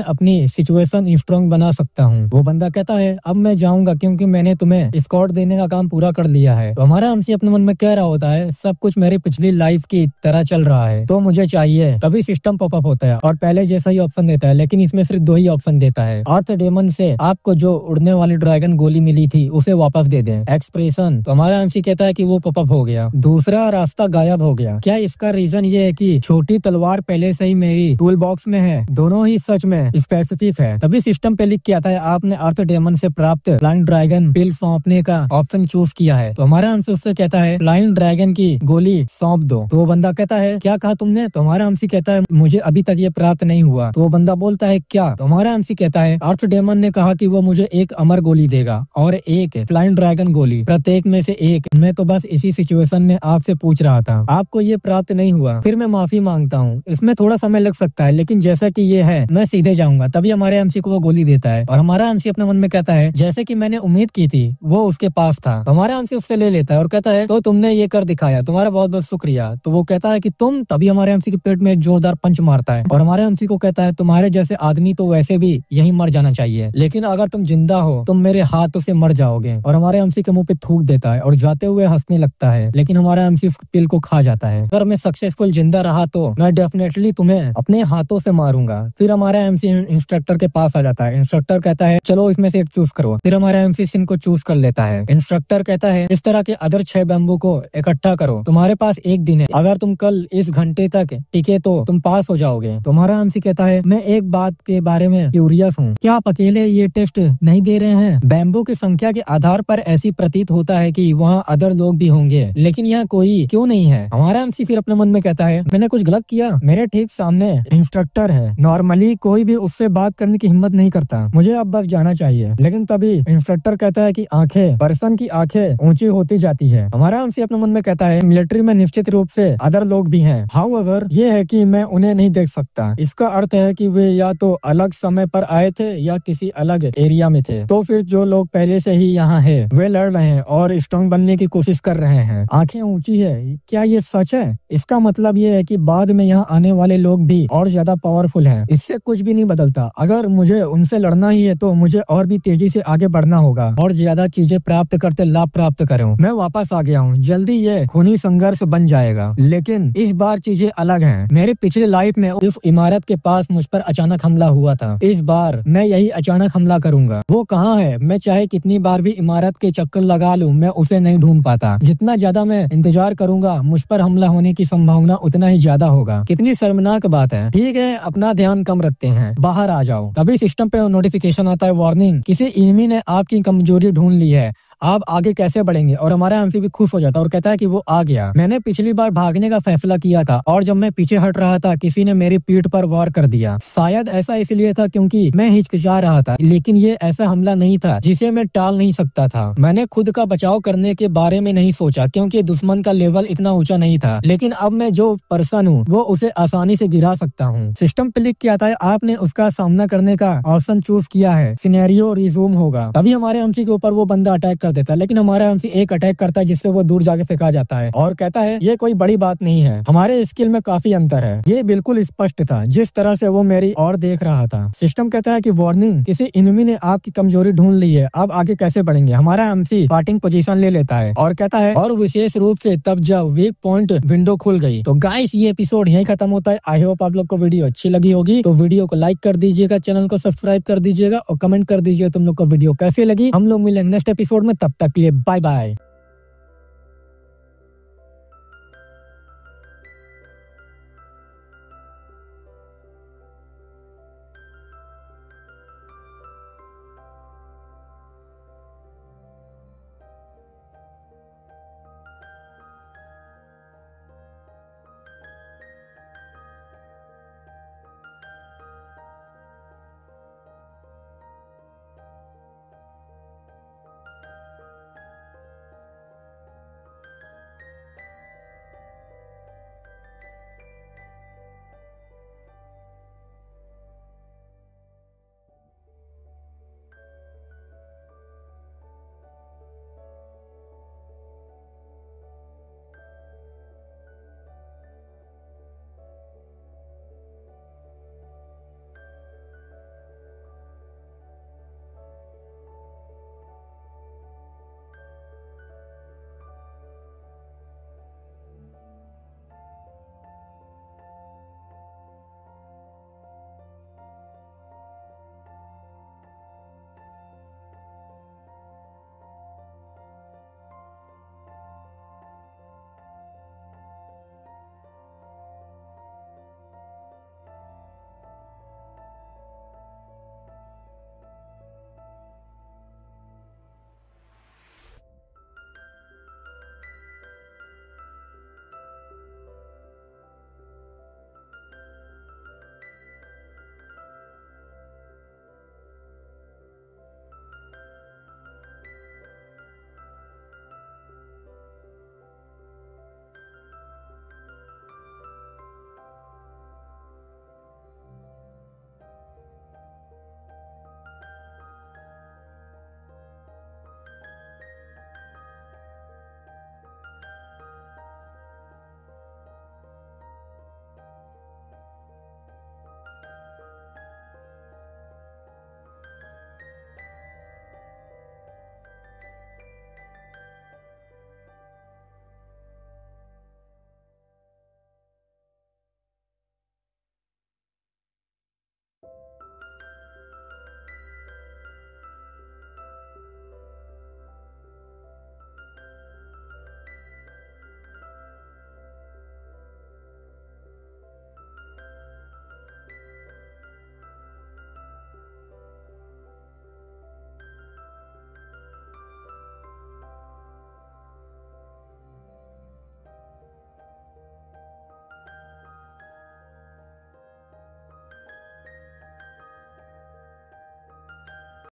अपनी सिचुएशन स्ट्रॉन्ग बना सकता हूँ। वो बंदा कहता है अब मैं जाऊंगा क्योंकि मैंने तुम्हें स्कॉट देने का काम पूरा कर लिया है। तो हमारा एमसी अपने मन में कह रहा होता है सब कुछ मेरी पिछली लाइफ की तरह चल रहा है तो मुझे चाहिए। तभी सिस्टम पॉपअप होता है और पहले जैसा ही ऑप्शन देता है लेकिन इसमें सिर्फ 2 ही ऑप्शन देता है। आर्थर डेमन से आपको जो उड़ने वाली ड्रैगन गोली मिली थी उसे वापस दे दें। एक्सप्रेशन। तो हमारा एमसी कहता है कि वो पॉपअप हो गया, दूसरा रास्ता गायब हो गया। क्या इसका रीजन ये है कि छोटी तलवार पहले से ही मेरी टूल बॉक्स में है? दोनों ही सच में स्पेसिफिक है। है। तभी सिस्टम पे लिख के आता है आपने अर्थ डेमन से प्राप्त फ्लाइंग ड्रैगन पिल सौंपने का ऑप्शन चूज किया है। तो हमारा आंसर उससे कहता है फ्लाइंग ड्रैगन की गोली सौंप दो। तो वो बंदा कहता है क्या कहा तुमने? तो हमारा आंसी कहता है मुझे अभी तक ये प्राप्त नहीं हुआ। तो वो बंदा बोलता है क्या? तो हमारा आंसी कहता है अर्थ डेमन ने कहा कि वो मुझे एक अमर गोली देगा और एक फ्लाइंग ड्रैगन गोली, प्रत्येक में से एक। मैं तो बस इसी सिचुएशन में आपसे पूछ रहा था, आपको ये प्राप्त नहीं हुआ, फिर मैं माफी मांगता हूँ। इसमें थोड़ा समय लग सकता है लेकिन जैसा कि ये है मैं सीधे जाऊंगा। तभी हमारे आंसी को वो गोली देता है और हमारा आंसी अपने मन में कहता है जैसे कि मैंने उम्मीद की थी वो उसके पास था। हमारा आंसी उससे ले लेता है और कहता है तो तुमने ये कर दिखाया, तुम्हारा बहुत बहुत शुक्रिया। तो वो कहता है कि तुम, तभी हमारे आंसी के पेट में एक जोरदार पंच मारता है और हमारे आंसी को कहता है तुम्हारे जैसे आदमी तो वैसे भी यही मर जाना चाहिए, लेकिन अगर तुम जिंदा हो तुम मेरे हाथों से मर जाओगे। और हमारे आंसी के मुंह पे थूक देता है और जाते हुए हंसने लगता है, लेकिन हमारा आंसी उस पिल को खा जाता है। अगर मैं सक्सेसफुल जिंदा रहा तो मैं डेफिनेटली तुम्हें अपने हाथों से मारूंगा। फिर हमारा एमसी इंस्ट्रक्टर के पास आ जाता है। इंस्ट्रक्टर कहता है चलो इसमें से एक चूज करो। फिर हमारा एमसी सिन को चूज कर लेता है। इंस्ट्रक्टर कहता है इस तरह के अदर 6 बैम्बू को इकट्ठा करो, तुम्हारे पास एक दिन है, अगर तुम कल इस घंटे तक टिके तो तुम पास हो जाओगे। तुम्हारा एमसी कहता है मैं एक बात के बारे में क्यूरियस हूँ, क्या आप अकेले ये टेस्ट नहीं दे रहे हैं? बैम्बू की संख्या के आधार पर ऐसी प्रतीत होता है कि वहाँ अदर लोग भी होंगे, लेकिन यहाँ कोई क्यों नहीं है? हमारा एमसी फिर अपने मन में कहता है मैंने कुछ गलत किया? मेरे ठीक सामने इंस्ट्रक्टर है, नॉर्मली कोई भी उससे बात करने की हिम्मत नहीं करता, मुझे अब बस जाना चाहिए। लेकिन तभी इंस्ट्रक्टर कहता है कि आंखें, पर्सन की आंखें ऊंची होती जाती है। हमारा एमसी अपने मन में कहता है मिलिट्री में निश्चित रूप से अदर लोग भी हैं, हाउएवर ये है कि मैं उन्हें नहीं देख सकता। इसका अर्थ है कि वे या तो अलग समय पर आए थे या किसी अलग एरिया में थे। तो फिर जो लोग पहले से ही यहाँ है वे लड़ रहे हैं और स्ट्रॉन्ग बनने की कोशिश कर रहे हैं। आंखें ऊंची है, क्या ये सच है? इसका मतलब ये है कि बाद में यहाँ आने वाले लोग भी और ज्यादा पावरफुल हैं। इससे कुछ भी नहीं बदलता। अगर मुझे उनसे लड़ना ही है तो मुझे और भी तेजी से आगे बढ़ना होगा और ज्यादा चीजें प्राप्त करते लाभ प्राप्त करूं। मैं वापस आ गया हूँ, जल्दी ये खूनी संघर्ष बन जाएगा। लेकिन इस बार चीजें अलग हैं। मेरे पिछले लाइफ में उस इमारत के पास मुझ पर अचानक हमला हुआ था, इस बार मैं यही अचानक हमला करूंगा। वो कहाँ है? मैं चाहे कितनी बार भी इमारत के चक्कर लगा लूं मैं उसे नहीं ढूंढ पाता। जितना ज्यादा मैं इंतजार करूंगा मुझ पर हमला होने की संभावना उतना ही ज्यादा होगा। कितनी शर्मनाक बात है। ठीक है, अपना ध्यान कम रखते हैं, बाहर आ जाओ। तभी सिस्टम पे नोटिफिकेशन आता है, वार्निंग, किसी एनिमी ने आपकी कमजोरी ढूंढ ली है, आप आगे कैसे बढ़ेंगे? और हमारा एमसी भी खुश हो जाता है और कहता है कि वो आ गया। मैंने पिछली बार भागने का फैसला किया था और जब मैं पीछे हट रहा था किसी ने मेरी पीठ पर वार कर दिया। शायद ऐसा इसलिए था क्योंकि मैं हिचकिचा रहा था, लेकिन ये ऐसा हमला नहीं था जिसे मैं टाल नहीं सकता था। मैंने खुद का बचाव करने के बारे में नहीं सोचा क्योंकि दुश्मन का लेवल इतना ऊंचा नहीं था, लेकिन अब मैं जो पर्सन हूँ वो उसे आसानी से गिरा सकता हूँ। सिस्टम पे लिख के आता है आपने उसका सामना करने का ऑप्शन चूज किया है, सिनेरियो रिज्यूम होगा। तभी हमारे एमसी के ऊपर वो बंदा अटैक कर देता है, लेकिन हमारा एमसी एक अटैक करता है जिससे वो दूर जाके फेंका जाता है और कहता है ये कोई बड़ी बात नहीं है, हमारे स्किल में काफी अंतर है। ये बिल्कुल स्पष्ट था जिस तरह से वो मेरी और देख रहा था। सिस्टम कहता है कि वार्निंग, किसी एनिमी ने आपकी कमजोरी ढूंढ ली है, अब आगे कैसे बढ़ेंगे? हमारा एमसी फाइटिंग पोजीशन ले लेता है और कहता है और विशेष रूप से तब जब वीक पॉइंट विंडो खुल गई। तो गाइस ये एपिसोड यही खत्म होता है। आई होप आप लोग को वीडियो अच्छी लगी होगी, तो वीडियो को लाइक कर दीजिएगा, चैनल को सब्सक्राइब कर दीजिएगा और कमेंट कर दीजिएगा तुम लोग को वीडियो कैसी लगी। हम लोग मिलेंगे नेक्स्ट एपिसोड में, तब तक के लिए बाय बाय।